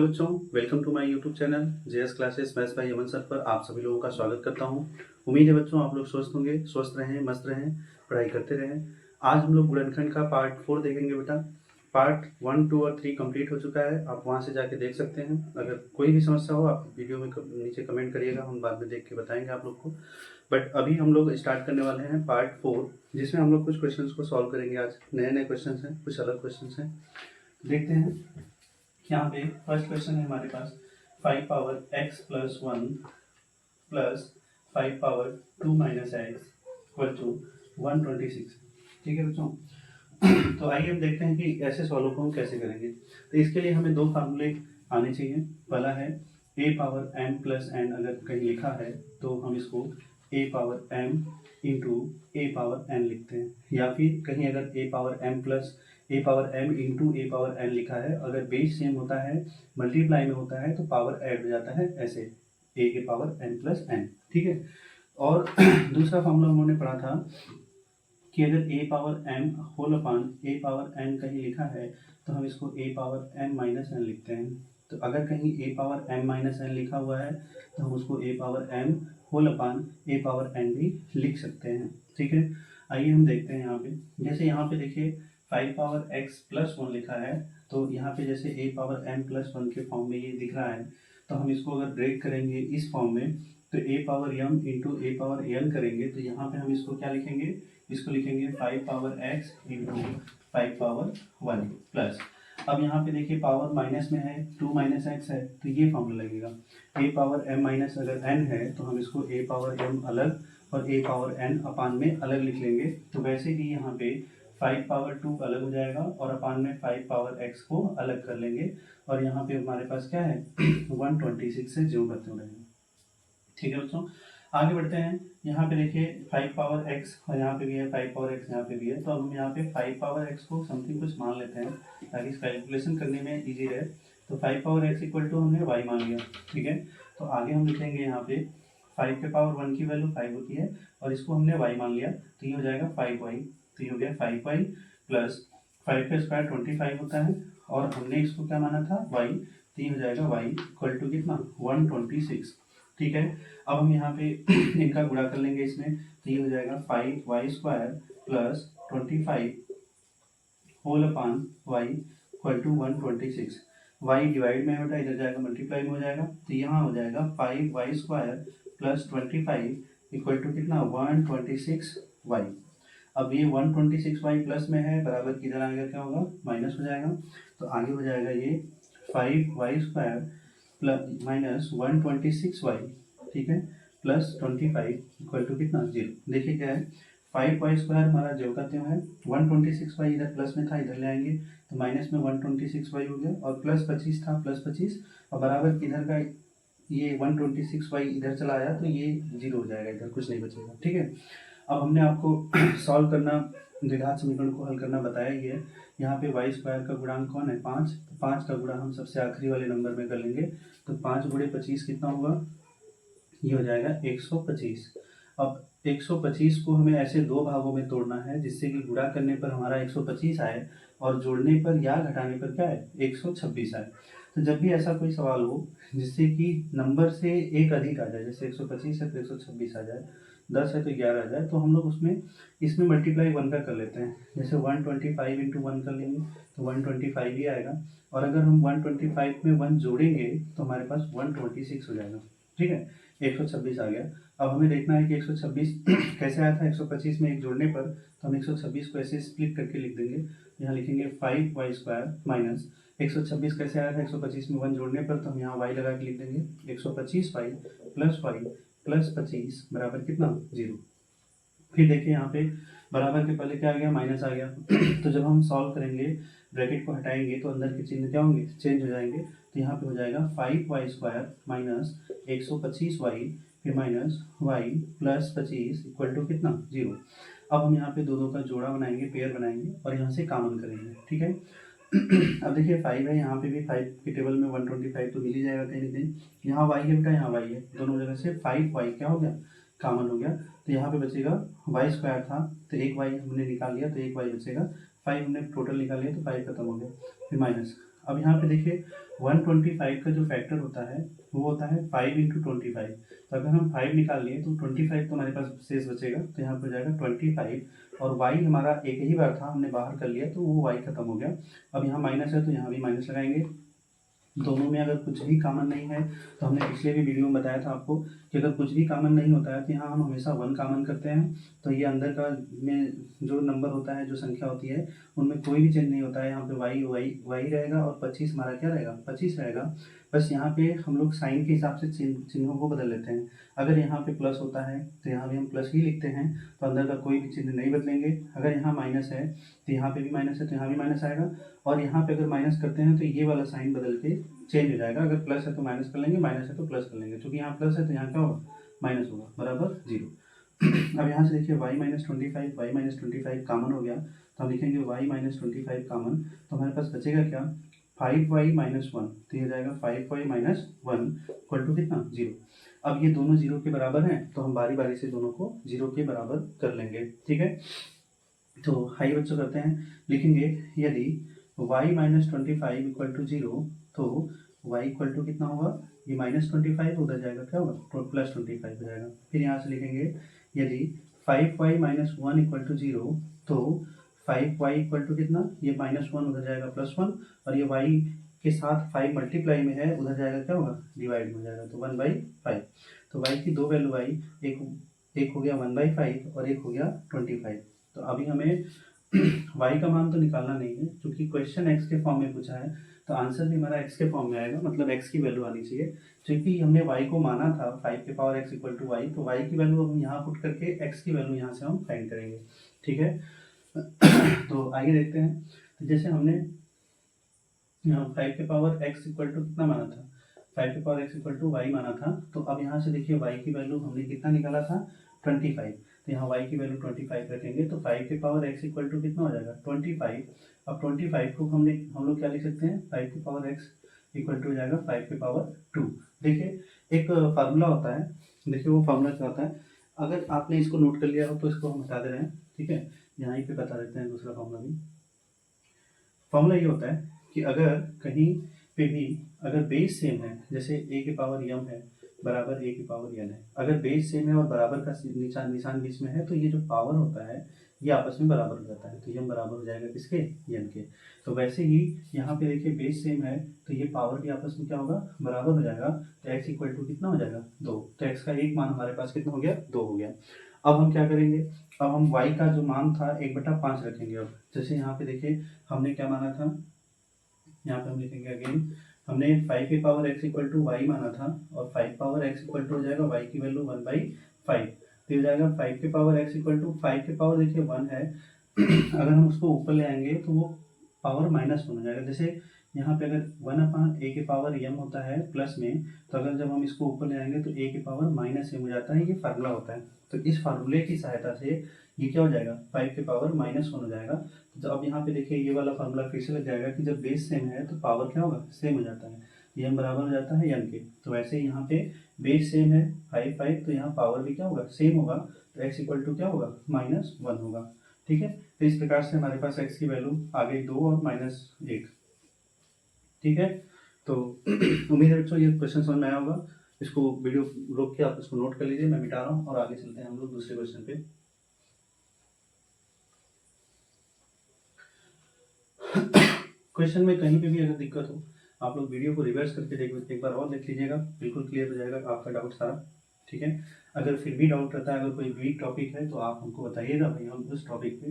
बच्चों, welcome to my YouTube channel JS classes maths by Yaman sir पर आप सभी लोगों का स्वागत करता हूं। उम्मीद है बच्चों आप लोग स्वस्थ होंगे, स्वस्थ रहें, मस्त रहें, पढ़ाई करते रहें। आज हम लोग गुणनखंड का पार्ट 4 देखेंगे बेटा। पार्ट 1, 2 और 3 कंप्लीट हो चुका है, आप वहां से जाके देख सकते हैं। अगर कोई भी समस्या हो आप वीडियो में नीचे कमेंट करिएगा, हम बाद में देख के बताएंगे आप लोग को। बट अभी हम लोग स्टार्ट करने वाले हैं पार्ट 4, जिसमें हम लोग कुछ क्वेश्चन को सॉल्व करेंगे। आज नए नए क्वेश्चन हैं, कुछ अलग क्वेश्चन हैं, देखते हैं। यहाँ पे फर्स्ट क्वेश्चन है हमारे पास 5 power x plus 1 plus 5 power 2 minus x equal to 126। ठीक है बच्चों, तो आइए हम देखते हैं कि ऐसे सॉल्व को हम कैसे करेंगे। तो इसके लिए हमें दो फार्मूले आने चाहिए। पहला है a power m plus n, अगर कहीं लिखा है तो हम इसको a power m into A power n लिखते हैं, या फिर कहीं अगर a power m plus A power m into A power n लिखा है, अगर बेस सेम होता है, मल्टीप्लाई में होता है, तो पावर ऐड हो जाता है ऐसे a के पावर n प्लस n। ठीक है। और दूसरा फॉर्मूला उन्होंने पढ़ा था कि अगर a power m whole upon a power n कहीं लिखा है तो हम इसको a power m minus n लिखते हैं। तो अगर कहीं a power m minus n लिखा हुआ है तो हम उसको a power m whole upon a power n भी लिख सकते हैं। ठीक है, आइए हम देखते हैं यहाँ पे। जैसे यहाँ पे देखिए 5 पावर x प्लस 1 लिखा है, तो यहाँ पे जैसे a पावर m प्लस 1 के फॉर्म में ये दिख रहा है, तो हम इसको अगर ब्रेक करेंगे इस फॉर्म में तो a power m into A power n करेंगे, तो यहाँ पे हम इसको क्या लिखेंगे, इसको लिखेंगे 5 power x into 5 power 1 plus. अब यहाँ पे देखिए पावर माइनस में है, 2 माइनस एक्स है, तो ये फॉर्मूला लगेगा। a पावर m माइनस अगर n है तो हम इसको a पावर m अलग और a पावर n अपान में अलग लिख लेंगे। तो वैसे ही यहाँ पे 5 पावर 2 अलग हो जाएगा और अपान में 5 पावर x को अलग कर लेंगे, और यहाँ पे हमारे पास क्या है 126 से जो करते रहेंगे। ठीक है बच्चों, आगे बढ़ते हैं। यहाँ पे देखिए 5 पावर x और यहाँ पे भी है 5 पावर x, यहाँ पे भी है, तो हम यहाँ पे 5 पावर x को समथिंग कुछ मान लेते हैं ताकि इस कैलकुलेशन करने में इजी रहे। तो 5 पावर x इक्वल टू हमने y मान लिया। ठीक है, तो आगे हम लिखेंगे यहाँ पे 5 के पावर 1 की वैल्यू 5 होती है और इसको हमने y मान लिया, तो ये हो जाएगा 5y। तो ये हो गया 5y प्लस 5 का स्क्वायर 25 होता है और हमने इसको क्या माना था y, तो ये हो जाएगा y इक्वल टू कितना 126। ठीक है, अब हम यहाँ पे इनका गुणा कर लेंगे इसमें, तो ये हो जाएगा 5y square plus 25 whole upon y equal to 126। y divide में है बेटा, इधर जाएगा मल्टीप्लाई में हो जाएगा, तो यहाँ हो जाएगा 5y square plus 25 equal to कितना 126y। अब ये 126y प्लस में है, बराबर किधर आएगा, क्या होगा माइनस हो जाएगा, तो आगे हो जाएगा ये 5y square plus minus 126y, ठीक है, प्लस 25 इक्वल टू कितना 0। देखिए क्या है 5y स्क्वायर हमारा जो का त्यों है, 126y इधर प्लस में था, इधर ले आएंगे तो माइनस में 126y हो गया, और प्लस 25 था, प्लस 25 और बराबर किधर का ये 126y इधर चला आया, तो ये 0 हो जाएगा, इधर कुछ नहीं बचेगा। ठीक है, अब हमने आपको सॉल्व करना, द्विघात समीकरण को हल करना बताया ही है। यहाँ पे y स्क्वायर का गुणांक कौन है 5, तो 5 का गुणा हम सबसे आखिरी वाले नंबर में कर लेंगे, तो 5 गुणे 25 कितना होगा, ये हो जाएगा 125। अब 125 को हमें ऐसे दो भागों में तोड़ना है जिससे कि गुणा करने पर हमारा 125 आए और जोड़ने पर या घटाने पर क्या है 126 आए। तो जब भी ऐसा कोई सवाल हो जिससे कि नंबर से एक अधिक आ जाए, जैसे 125 है तो 126 आ जाए, 10 है तो 11 आ जाए, तो हम लोग उसमें इसमें मल्टीप्लाई 1 का कर लेते हैं। जैसे 125 इंटू 1 कर लेंगे तो 125 ही आएगा, और अगर हम 125 में 1 जोड़ेंगे तो हमारे पास 126 हो जाएगा। ठीक है, 126 आ गया। अब हमें देखना है कि 126 कैसे आया था, 125 में 1 जोड़ने पर, तो हम 126 को ऐसे स्प्लिट करके लिख देंगे। यहाँ लिखेंगे 5y स्क्वायर माइनस 126 कैसे आया था 125 में 1 जोड़ने पर, तो हम यहाँ y लगा के लिख देंगे 125y प्लस y प्लस 25 बराबर कितना 0। फिर देखिए यहाँ पे बराबर के पहले क्या आ गया, माइनस आ गया। तो जब हम सॉल्व करेंगे ब्रैकेट को हटाएंगे तो अंदर के चिन्ह क्या होंगे, चेंज हो जाएंगे। तो यहाँ पे हो जाएगा 5y स्क्वायर माइनस 125y फिर minus y plus 25 equal to कितना 0। अब हम यहाँ पे दो का जोड़ा बनाएंगे, पेयर बनाएंगे और यहाँ से कॉमन करेंगे। ठीक है, अब देखिए 5 है, यहाँ पे भी 5 के टेबल में 125 तो मिल ही जाएगा कहीं ना कहीं। यहाँ y है बेटा, यहाँ y है, दोनों जगह से 5y क्या हो गया कॉमन हो गया, तो यहाँ पे बचेगा y स्क्वायर था तो एक y हमने निकाल लिया, तो एक y बचेगा, 5 हमने टोटल निकाल लिया तो 5 खत्म हो गया, फिर माइनस। अब यहाँ पे देखिए 125 का जो फैक्टर होता है वो होता है 5 इंटू 25। तो अगर हम 5 निकाल लिए तो 25 तो हमारे पास शेष बचेगा, तो यहाँ पर हो जाएगा 25 और y हमारा एक ही बार था, हमने बाहर कर लिया तो वो y खत्म हो गया। अब यहाँ माइनस है तो यहाँ भी माइनस लगाएंगे। दोनों में अगर कुछ भी कॉमन नहीं है तो हमने पिछले भी वीडियो में बताया था आपको कि अगर कुछ भी कॉमन नहीं होता है तो यहाँ हम हमेशा 1 कॉमन करते हैं। तो ये अंदर का में जो नंबर होता है, जो संख्या होती है, उनमें कोई भी चेंज नहीं होता है। यहाँ पे वाई रहेगा और 25 हमारा क्या रहेगा, 25 रहेगा। बस यहाँ पे हम लोग साइन के हिसाब से चिन्हों को बदल लेते हैं। अगर यहाँ पे प्लस होता है तो यहाँ भी हम प्लस ही लिखते हैं, तो अंदर का कोई भी चिन्ह नहीं बदलेंगे। अगर यहाँ माइनस है तो यहाँ पे भी माइनस है तो यहाँ भी माइनस आएगा, और यहाँ पे अगर माइनस करते हैं तो ये वाला साइन बदल के चेंज हो जाएगा। अगर प्लस है तो माइनस कर लेंगे, माइनस है तो प्लस कर लेंगे। क्योंकि यहाँ प्लस है तो यहाँ क्या होगा, माइनस होगा, बराबर 0। अब यहाँ से देखिए y माइनस 25 कॉमन हो गया, तो हम लिखेंगे y माइनस 25 कॉमन। तो हमारे पास बचेगा क्या, 5y माइनस 1, तो ये जाएगा 5y माइनस 1 इक्वल टू कितना, 0। अब ये दोनों 0 के बराबर हैं तो हम बारी बारी से दोनों को 0 के बराबर कर लेंगे, ठीक है। तो हाई बच्चों करते हैं, लिखेंगे यदि y माइनस 25 इक्वल टू 0 तो y इक्वल टू कितना होगा, ये माइनस 25 उधर जाएगा, क्या होगा, प्लस 25 हो जाएगा। फिर यहाँ से लिखेंगे यदि 5y माइनस 1 इक्वल टू 0 तो 5y इक्वल टू कितना, ये माइनस 1 उधर जाएगा प्लस 1, और ये y के साथ 5 मल्टीप्लाई में है, उधर जाएगा क्या होगा, डिवाइड हो जाएगा, तो 1/5। तो y की दो वैल्यू आई, एक हो गया 1/5 और एक हो गया 25। तो अभी हमें y का मान तो निकालना नहीं है, क्योंकि क्वेश्चन x के फॉर्म में पूछा है, तो आंसर भी हमारा x के फॉर्म में आएगा, मतलब x की वैल्यू आनी चाहिए। क्योंकि हमने y को माना था 5 के power x equal to y, तो y की वैल्यू हम यहाँ पुट करके x की वैल्यू यहाँ से हम फाइंड करेंगे, ठीक है। तो आइए देखते हैं। तो जैसे हमने यहाँ 5 के पावर x इक्वल टू कितना माना था, 5 के power x equal to y माना था। तो अब यहाँ से देखिए y की वैल्यू हमने कितना निकाला था, 25। तो यहाँ y की वैल्यू 25 रखेंगे, तो 5 के पावर x इक्वल टू कितना हो जाएगा, 25। अब 25 को हम लोग क्या लिख सकते हैं, 5 के पावर x इक्वल टू हो जाएगा 5 के पावर 2। देखिए एक फार्मूला होता है, देखिए वो फार्मूला क्या होता है, अगर आपने इसको नोट कर लिया हो तो इसको हम हटा दे रहे हैं, ठीक है। यहाँ पे बता देते हैं दूसरा फार्मूला भी। फार्मूला ये होता है कि अगर कहीं पे भी अगर बेस सेम है, जैसे a के पावर m है बराबर a की पावर n है, अगर बेस सेम है और बराबर का निशान बीच में है, तो ये जो पावर होता है ये आपस में बराबर हो जाता है, तो m बराबर हो जाएगा किसके, n के। तो वैसे ही यहाँ पे देखिए बेस सेम है तो ये पावर भी आपस में क्या होगा, बराबर हो जाएगा। तो x इक्वल टू कितना हो जाएगा, 2। तो x का एक मान हमारे पास कितना हो गया, 2 हो गया। अब हम क्या करेंगे, अब हम y का जो मान था 1/5 रखेंगे। अब जैसे यहाँ पे देखिए हमने क्या माना था, यहाँ पे हम लिखेंगे अगेन, हमने 5 के power x equal to y माना था, और 5 पावर x इक्वल टू हो जाएगा y की वैल्यू 1/5। तो हो जाएगा 5 के पावर x इक्वल टू 5 के पावर देखिए 1 है अगर हम उसको ऊपर ले आएंगे तो वो पावर -1 हो जाएगा। जैसे यहाँ पे अगर 1/a के पावर m होता है प्लस में, तो अगर जब हम इसको ऊपर ले आएंगे तो a के पावर -m हो जाता है, ये फार्मूला होता है। तो इस फार्मूले की सहायता से ये क्या हो जाएगा, 5 के पावर -1 हो जाएगा। तो अब यहाँ पे देखिए ये वाला फार्मूला फिर से लग जाएगा कि जब बेस सेम है तो पावर क्या होगा, सेम हो जाता है, m बराबर हो जाता है n के। तो वैसे ही यहाँ पे बेस सेम है 5 तो यहाँ पावर भी क्या होगा, सेम होगा, तो x इक्वल टू क्या होगा, -1 होगा, ठीक है। तो इस प्रकार से हमारे पास x की वैल्यू आ गई 2 और -1, ठीक है। तो उम्मीद है बच्चों ये क्वेश्चन समझ में आया होगा। इसको वीडियो रोक के आप इसको नोट कर लीजिए, मैं मिटा रहा हूँ और आगे चलते हैं हम लोग दूसरे क्वेश्चन पे। क्वेश्चन में कहीं पे भी अगर दिक्कत हो आप लोग वीडियो को रिवर्स करके एक बार और देख लीजिएगा, बिल्कुल क्लियर हो जाएगा आपका डाउट सारा, ठीक है। अगर फिर भी डाउट रहता है, अगर कोई वीक टॉपिक है तो आप हमको बताइएगा, भाई हम उस टॉपिक पे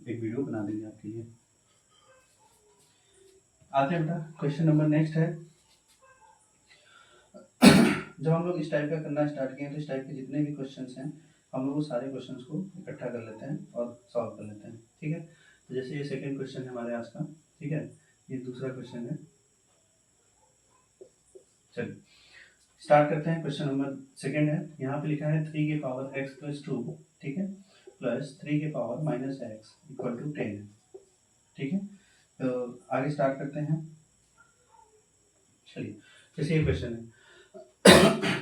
एक वीडियो बना देंगे आपके लिए। आते हैं बेटा, क्वेश्चन नंबर नेक्स्ट है। जब हम लोग इस टाइप का करना स्टार्ट किए तो इस टाइप के जितने भी क्वेश्चंस हैं हम लोग वो सारे क्वेश्चंस को इकट्ठा कर लेते हैं और सॉल्व कर लेते हैं, ठीक है। तो जैसे ये सेकंड क्वेश्चन है हमारे आज का, ठीक है, ये दूसरा क्वेश्चन है। चलिए स्टार्ट करते हैं। क्वेश्चन नंबर सेकंड है, यहाँ पे लिखा है 3 के पावर x प्लस 2, ठीक है, प्लस 3 के पावर -x इक्वल टू 10 है, ठीक है। तो आगे स्टार्ट करते हैं। चलिए जैसे ये क्वेश्चन है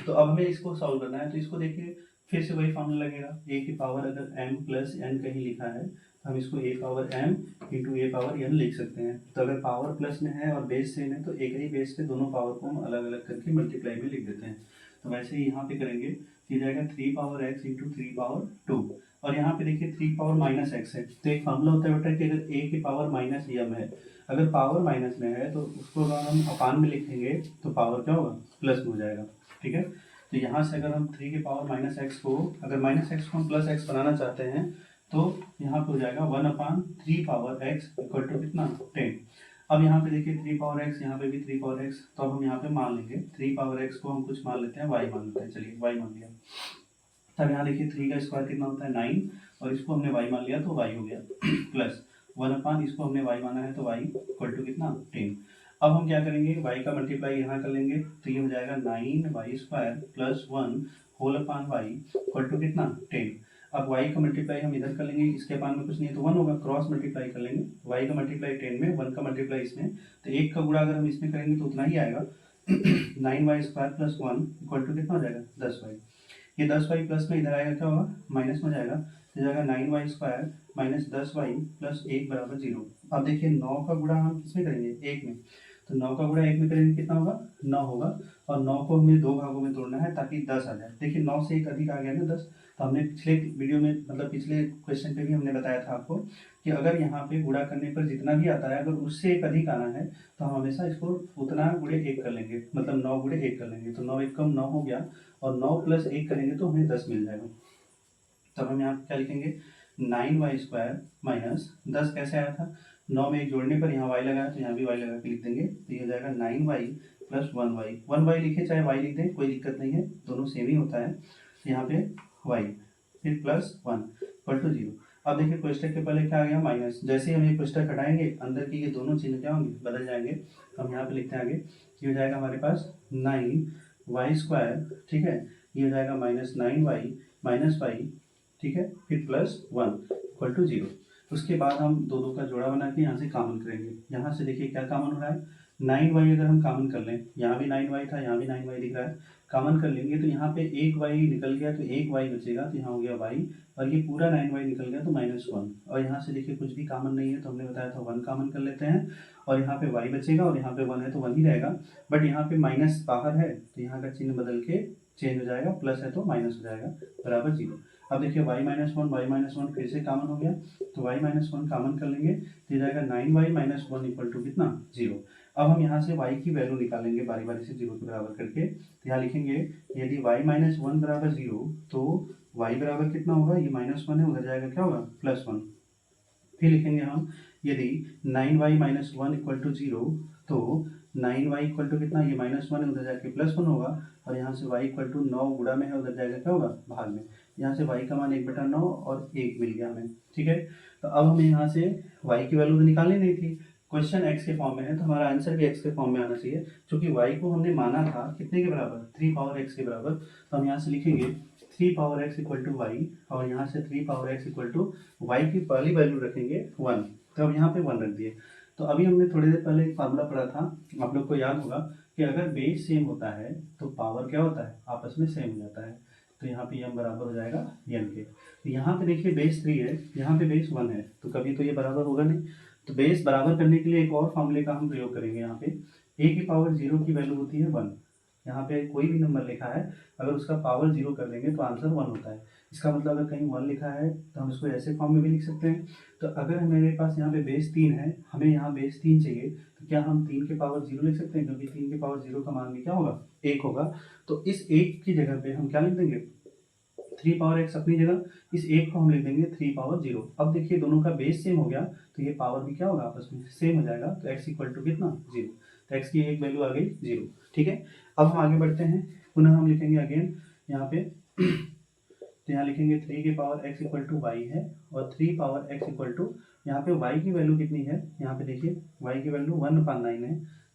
तो अब हमें इसको सॉल्व करना है। तो इसको देखिए फिर से वही फॉर्मूला लगेगा, a की पावर अगर m प्लस n कहीं लिखा है तो हम इसको ए पावर एम इंटू ए पावर एन लिख सकते हैं। तो अगर पावर प्लस में है और बेस सेम है तो एक ही बेस पे दोनों पावर को हम अलग अलग करके मल्टीप्लाई में लिख देते हैं। तो वैसे ही यहाँ पे करेंगे, ये जाएगा 3 पावर एक्स इंटू 3 पावर 2, और यहाँ पे देखिए 3 पावर माइनस एक्स है। तो एक फार्मूला होता है बेटा कि अगर ए की पावर माइनस एम है, अगर पावर माइनस में है तो उसको अगर हम अपान में लिखेंगे तो पावर क्या होगा, प्लस में हो जाएगा। ठीक है, तो यहाँ से अगर हम 3 की पावर माइनस एक्स को, अगर माइनस एक्स को हम प्लस एक्स बनाना चाहते हैं तो यहाँ पे हो जाएगा 1/3 पावर एक्स इक्वल टू कितना, 10। अब यहाँ पे देखिए 3 पावर एक्स, यहाँ पे भी 3 पावर एक्स, तो अब हम यहाँ पे मान लेंगे 3 पावर एक्स को हम कुछ मान लेते हैं, वाई मान लेते हैं। चलिए वाई मान लिया, तब यहाँ देखिए 3 का स्क्वायर कितना होता है 9, और इसको हमने वाई मान लिया तो वाई हो गया प्लस 1/, इसको हमने वाई माना है तो वाई इक्वल टू कितना, 10। अब हम क्या करेंगे, वाई का मल्टीप्लाई यहाँ कर लेंगे, तो ये हो जाएगा 9y² plus 1 whole upon y equal to कितना, 10। अब y का मल्टीप्लाई हम इधर कर लेंगे, इसके अपान में कुछ नहीं है तो 1 होगा, क्रॉस मल्टीप्लाई कर लेंगे, y का मल्टीप्लाई 10 में, 1 का मल्टीप्लाई इसमें, तो 1 का गुणा अगर हम इसमें करेंगे तो उतना ही आएगा 9y² प्लस 1 इक्वल टू कितना हो जाएगा, 10y। ये 10y प्लस में इधर आएगा क्या होगा, माइनस में जाएगा, तो जाएगा 9y² माइनस 10y प्लस 1 बराबर 0। अब देखिए 9 का गुणा हम किसमें करेंगे, 1 में, तो 9 का गुणा 1 में करेंगे कितना होगा, 9 होगा, और 9 को हमें 2 भागों में तोड़ना है ताकि 10 आ जाए। देखिए 9 से एक अधिक आ गया ना 10, तो हमने पिछले वीडियो में, मतलब पिछले क्वेश्चन पे भी हमने बताया था आपको कि अगर यहाँ पे गुणा करने पर जितना भी आता है, अगर उससे एक अधिक आना है तो हम हमेशा इसको उतना गुणे 1 कर लेंगे, मतलब 9 गुणे 1 कर लेंगे, तो 9 1 कम 9 हो गया, और 9 प्लस 1 करेंगे तो हमें 10 मिल जाएगा। तब हम यहाँ क्या लिखेंगे, 9y² माइनस 10 कैसे आया था, 9 में एक जोड़ने पर यहाँ y लगाया तो यहाँ भी y लगा के लिख देंगे, तो ये हो जाएगा 9y प्लस 1y, 1y लिखे चाहे y लिख दें कोई दिक्कत नहीं है, दोनों सेम ही होता है। तो यहाँ पे y फिर प्लस 1 इक्वल टू 0। अब देखिए कोष्टक के पहले क्या आ गया, माइनस, जैसे ही हम ये कोष्टक हटाएंगे अंदर की ये दोनों चिन्ह क्या होंगे, बदल जाएंगे। तो हम यहाँ पे लिखते हैं आगे, ये हो जाएगा हमारे पास 9y², ठीक है, ये हो जाएगा माइनस 9y माइनस y, ठीक है, फिर प्लस 1 इक्वल टू 0। उसके बाद हम दो दो का जोड़ा बना के यहाँ से कॉमन करेंगे। यहाँ से देखिए क्या कॉमन हो रहा है, 9y अगर हम कॉमन कर लें, यहाँ भी 9y था, यहाँ भी 9y दिख रहा है, कॉमन कर लेंगे तो यहाँ पे एक y निकल गया तो एक y बचेगा, तो यहाँ हो गया y, और ये पूरा 9y निकल गया तो -1, और यहाँ से देखिए कुछ भी कॉमन नहीं है तो हमने बताया था 1 कॉमन कर लेते हैं, और यहाँ पे y बचेगा, और यहाँ पे 1 है तो 1 ही रहेगा, बट यहाँ पे माइनस बाहर है तो यहाँ का चिन्ह बदल के चेंज हो जाएगा, प्लस है तो माइनस हो जाएगा, बराबर 0। अब देखिए y-1 फिर से कॉमन हो गया, तो y-1 कॉमन कर लेंगे तो ये जाएगा 9y-1 इक्वल टू कितना, 0। अब हम यहाँ से y की वैल्यू निकालेंगे बारी बारी से 0 के बराबर करके, तो यहाँ लिखेंगे यदि y-1 बराबर 0 तो y बराबर कितना होगा, ये -1 है, उधर जाएगा क्या होगा, +1। फिर लिखेंगे हम यदि 9y-1 इक्वल टू 0 तो 9y इक्वल टू कितना, ये -1 है, उधर जाके +1 होगा, और यहाँ से y इक्वल टू 9 गुणा में है, उधर जाएगा क्या होगा, भाग में। यहाँ से y का मान 1/9 और 1 मिल गया हमें, ठीक है। तो अब हमें यहाँ से y की वैल्यू तो निकालनी नहीं थी, क्वेश्चन x के फॉर्म में है तो हमारा आंसर भी x के फॉर्म में आना चाहिए, क्योंकि y को हमने माना था कितने के बराबर, 3 पावर x के बराबर। तो हम यहाँ से लिखेंगे 3 power x equal to y, और यहाँ से 3 power x equal to y की पहली वैल्यू रखेंगे 1, तो अब यहाँ पे 1 रख दिए। तो अभी हमने थोड़ी देर पहले एक फार्मूला पढ़ा था, आप लोग को याद होगा कि अगर बेस सेम होता है तो पावर क्या होता है, आपस में सेम हो जाता है। तो यहाँ पे m बराबर हो जाएगा n के। तो यहाँ पे देखिए बेस 3 है, यहाँ पे बेस 1 है, तो कभी तो ये बराबर होगा नहीं। तो बेस बराबर करने के लिए एक और फॉर्मूले का हम प्रयोग करेंगे। यहाँ पे a की पावर 0 की वैल्यू होती है 1। यहाँ पे कोई भी नंबर लिखा है, अगर उसका पावर 0 कर देंगे तो आंसर 1 होता है। इसका मतलब अगर कहीं 1 लिखा है तो हम इसको ऐसे फॉर्म में भी लिख सकते हैं। तो अगर मेरे पास यहाँ पे बेस 3 है, हमें यहाँ बेस 3 चाहिए, तो क्या हम 3 के पावर 0 लिख सकते हैं, क्योंकि 3 के पावर 0 का मान भी क्या होगा, 1 होगा। तो इस 1 की जगह पे हम क्या लिख देंगे, 3 पावर x अपनी जगह, इस 1 को हम लिख देंगे 3 पावर 0। अब देखिए दोनों का बेस सेम हो गया तो ये पावर भी क्या होगा, आपस में सेम हो जाएगा। तो x इक्वल टू कितना, 0। तो x की एक वैल्यू आ गई 0, ठीक है। अब हम आगे बढ़ते हैं, पुनः हम लिखेंगे अगेन यहाँ पे तो यहाँ लिखेंगे 3 की power x equal to y है, और 3 पावर x इक्वल टू, यहाँ पे y की वैल्यू कितनी है, यहाँ पे देखिए y की वैल्यू 1/9 है,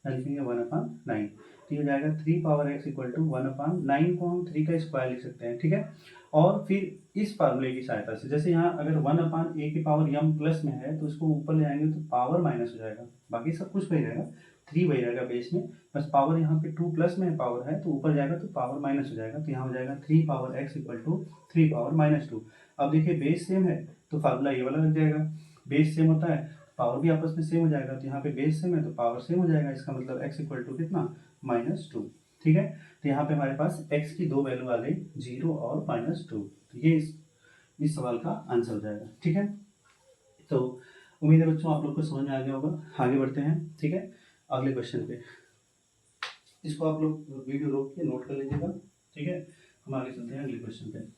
यहाँ लिखेंगे 1/9, तो ये जाएगा 3 पावर x इक्वल टू 1/9 को हम 3 का स्क्वायर लिख सकते हैं, ठीक है। और फिर इस फार्मूले की सहायता से, जैसे यहाँ अगर 1/a की पावर m प्लस में है तो इसको ऊपर ले आएंगे तो पावर माइनस हो जाएगा, बाकी सब कुछ वही रहेगा। 3 वही रहेगा बेस में, बस पावर यहाँ पे 2 प्लस में पावर है तो ऊपर जाएगा तो पावर माइनस हो जाएगा, तो यहाँ हो जाएगा 3 power x equal to 3 power minus 2। अब देखिए बेस सेम है तो फार्मूला ये वाला लग जाएगा, बेस सेम होता है पावर भी आपस में सेम हो जाएगा, तो यहाँ पे बेस सेम है तो पावर सेम हो जाएगा, इसका मतलब x इक्वल टू कितना -2। ठीक है, तो यहाँ पे हमारे पास x की दो वैल्यू आ गई 0 और -2, तो ये इस सवाल का आंसर हो जाएगा। ठीक है, तो उम्मीद है बच्चों आप लोग को समझ में आ गया होगा। आगे बढ़ते हैं। ठीक है, अगले क्वेश्चन पे, इसको आप लोग वीडियो रोक के नोट कर लीजिएगा। ठीक है, हम आगे चलते हैं अगले क्वेश्चन पे।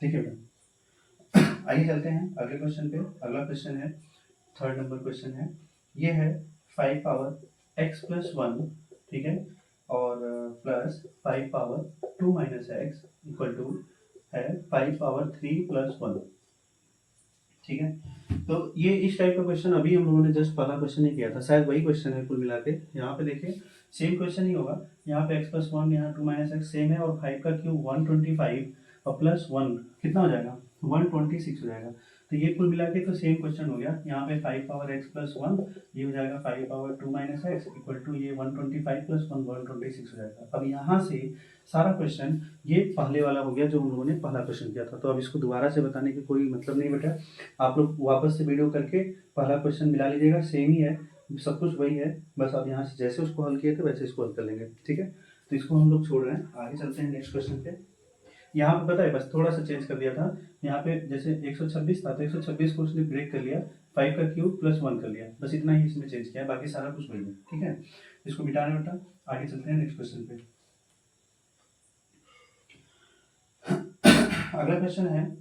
देखिए बेटा, आइए चलते हैं अगले क्वेश्चन पे। अगला क्वेश्चन है 3rd नंबर क्वेश्चन है, ये है 5 पावर x प्लस 1, ठीक है, और plus 5 power 2 minus x equal to है 5 पावर 3 प्लस 1। ठीक है, तो ये इस टाइप का क्वेश्चन अभी हम लोगों ने जस्ट पहला क्वेश्चन ही किया था, शायद वही क्वेश्चन है कुल मिला के। यहाँ पे देखिए सेम क्वेश्चन ही होगा, यहाँ पे x प्लस 1, यहाँ 2 माइनस एक्स सेम है, और 5 का क्यूब 125 और प्लस 1 कितना हो जाएगा 126 हो जाएगा। तो ये कुल मिला के तो सेम क्वेश्चन हो गया। यहाँ पे 5 पावर x प्लस 1, ये हो जाएगा 5 power 2 minus x equal to ये 125 प्लस 1 126 हो जाएगा। अब यहाँ से सारा क्वेश्चन ये पहले वाला हो गया जो हम लोगों ने पहला क्वेश्चन किया था, तो अब इसको दोबारा से बताने की कोई मतलब नहीं बेटा, आप लोग वापस से वीडियो करके पहला क्वेश्चन मिला लीजिएगा, सेम ही है, सब कुछ वही है, बस आप यहाँ से जैसे उसको हल किए थे वैसे इसको हल कर लेंगे। ठीक है, तो इसको हम लोग छोड़ रहे हैं, आगे चलते हैं नेक्स्ट क्वेश्चन पे। यहाँ पे पता है बस थोड़ा सा चेंज कर दिया था, यहाँ पे जैसे 126 था तो 126 को उसने ब्रेक कर लिया, 5 का क्यूब प्लस 1 कर लिया, बस इतना ही इसमें चेंज किया है, बाकी सारा कुछ वही है। ठीक है, इसको मिटाने बेटा, आगे चलते हैं नेक्स्ट क्वेश्चन पे। अगला क्वेश्चन है,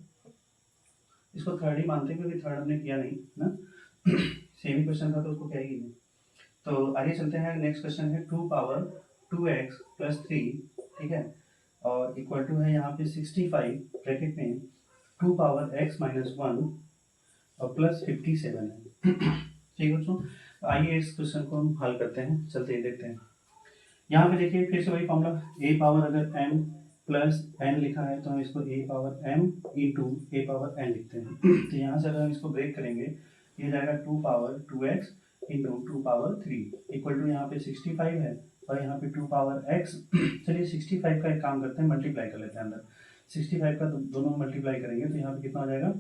इसको थर्ड ही मानते हैं क्योंकि थर्ड हमने किया नहीं ना, सेम ही क्वेश्चन था तो उसको क्या ही नहीं। तो आगे चलते हैं, नेक्स्ट क्वेश्चन है 2 पावर 2x प्लस 3, ठीक है, और इक्वल टू है यहाँ पे 65 ब्रैकेट में 2 पावर x माइनस 1 और प्लस 57 है। ठीक है बच्चों, आइए इस क्वेश्चन को हम हल करते हैं, चलते ही देखते हैं। यहाँ पे देखिए फिर से वही फॉर्मूला, a पावर अगर m प्लस n लिखा है तो हम इसको a power m into a power n लिखते हैं। तो यहाँ से अगर हम इसको ब्रेक करेंगे ये जाएगा 2 power 2x into 2 power 3 equal to यहाँ पे 65 है और यहाँ पे 2 पावर x। चलिए 65 का एक काम करते हैं, मल्टीप्लाई कर लेते हैं अंदर, 65 का दोनों मल्टीप्लाई करेंगे तो यहाँ पे कितना हो जाएगा,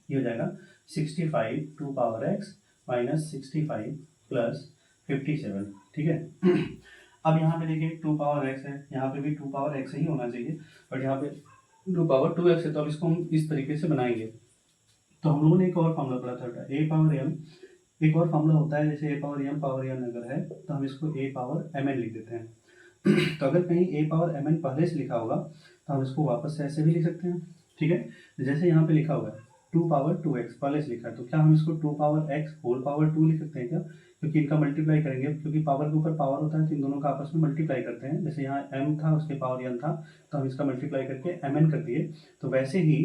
ये हो जाएगा 65 2 पावर x माइनस 65 प्लस 57। ठीक है, अब यहाँ पे देखिए 2 पावर x है, यहाँ पे भी 2 पावर x ही होना चाहिए, बट यहाँ पे 2 पावर 2x है, तो अब इसको हम इस तरीके से बनाएंगे। तो हम लोगों ने एक और फॉर्मूला पढ़ा था, a पावर m, एक और फॉर्मूला होता है जैसे a पावर m अगर है तो हम इसको a पावर mn लिख देते हैं। तो अगर कहीं a पावर mn पहले से लिखा होगा तो हम इसको वापस से ऐसे भी लिख सकते हैं। ठीक है, जैसे यहाँ पे लिखा हुआ है 2 पावर 2x पहले से लिखा है, तो क्या हम इसको 2 पावर x होल पावर 2 लिख सकते हैं क्या, क्योंकि इनका मल्टीप्लाई करेंगे, क्योंकि पावर के ऊपर पावर होता है तो इन दोनों का आपस में मल्टीप्लाई करते हैं। जैसे यहाँ m था उसके पावर n था तो हम इसका मल्टीप्लाई करके mn कर दिए, तो वैसे ही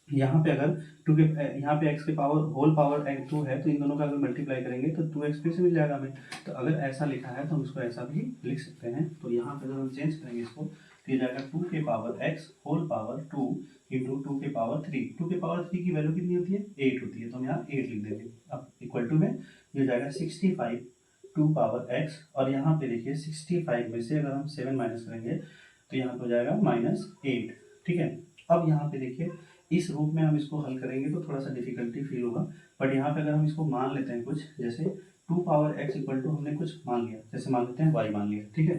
यहाँ पे अगर 2 के यहाँ पे x के पावर होल पावर 2 है तो इन दोनों का अगर मल्टीप्लाई करेंगे तो 2x फिर से मिल जाएगा हमें। तो अगर ऐसा लिखा है तो हम इसको ऐसा भी लिख सकते हैं। तो यहाँ पे अगर हम चेंज करेंगे इसको तो ये जाएगा 2 के power x whole power 2 into 2 के पावर 3। 2 के पावर 3 की वैल्यू कितनी होती है 8 होती है, तो हम यहाँ 8 लिख देंगे। अब इक्वल टू में ये जाएगा 65 2 पावर x, और यहाँ पे देखिए 65 में से अगर हम 7 माइनस करेंगे तो यहाँ पे हो जाएगा -8। ठीक है, अब यहाँ पे देखिए इस रूप में हम इसको हल करेंगे तो थोड़ा सा डिफिकल्टी फील होगा, बट यहाँ पे अगर हम इसको मान लेते हैं कुछ, जैसे 2 पावर x इक्वल टू हमने कुछ मान लिया, जैसे मान लेते हैं y मान लिया। ठीक है,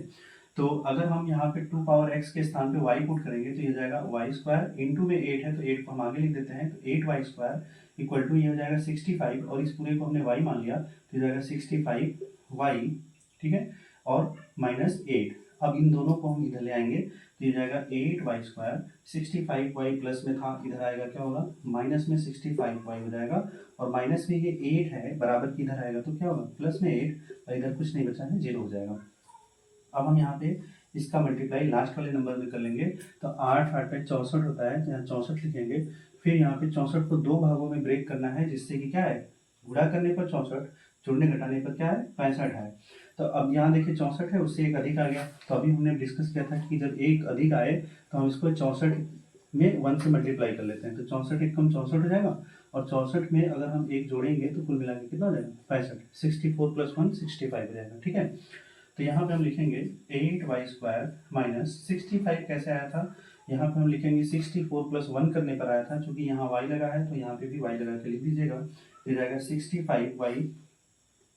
तो अगर हम यहाँ पे 2 पावर x के स्थान पे y पुट करेंगे तो ये जाएगा वाई स्क्वायर, इंटू में 8 है तो 8 को हम आगे लिख देते हैं, तो 8y स्क्वायर इक्वल टू ये हो जाएगा 65, और इस पूरे को हमने y मान लिया तो ये जाएगा 65y। ठीक है, और -8। अब इन दोनों को हम इधर ले आएंगे तो ये जाएगा 8y स्क्वायर, 65y प्लस में था इधर आएगा क्या होगा माइनस में 65y हो जाएगा, और माइनस में ये 8 है बराबर की इधर आएगा तो क्या होगा प्लस में 8, और इधर कुछ नहीं बचा है 0 हो जाएगा। अब हम यहाँ पे इसका मल्टीप्लाई लास्ट वाले नंबर में कर लेंगे, तो 8 8 पे 64 होता है, तो यहाँ 64 लिखेंगे। फिर यहाँ पे 64 को 2 भागों में ब्रेक करना है जिससे कि क्या है गुणा करने पर 64, जोड़ने घटाने पर क्या है 65 है। तो अब यहाँ देखिए 64 है, उससे एक अधिक आ गया। तो अभी हमने डिस्कस किया था कि जब एक अधिक आए तो हम इसको 64 में 1 से मल्टीप्लाई कर लेते हैं, तो 64 एक कम 64 हो जाएगा, और 64 में अगर हम एक जोड़ेंगे तो कुल मिला के कितना हो जाएगा 65, 64 प्लस 1 65 हो जाएगा। ठीक है, तो यहाँ पे हम लिखेंगे 8y² माइनस 65 कैसे आया था, यहाँ पे हम लिखेंगे 64 प्लस 1 करने पर आया था, क्योंकि यहाँ y लगा है तो यहाँ पे भी y लगा के लिख दीजिएगा। तो जाएगा 65y,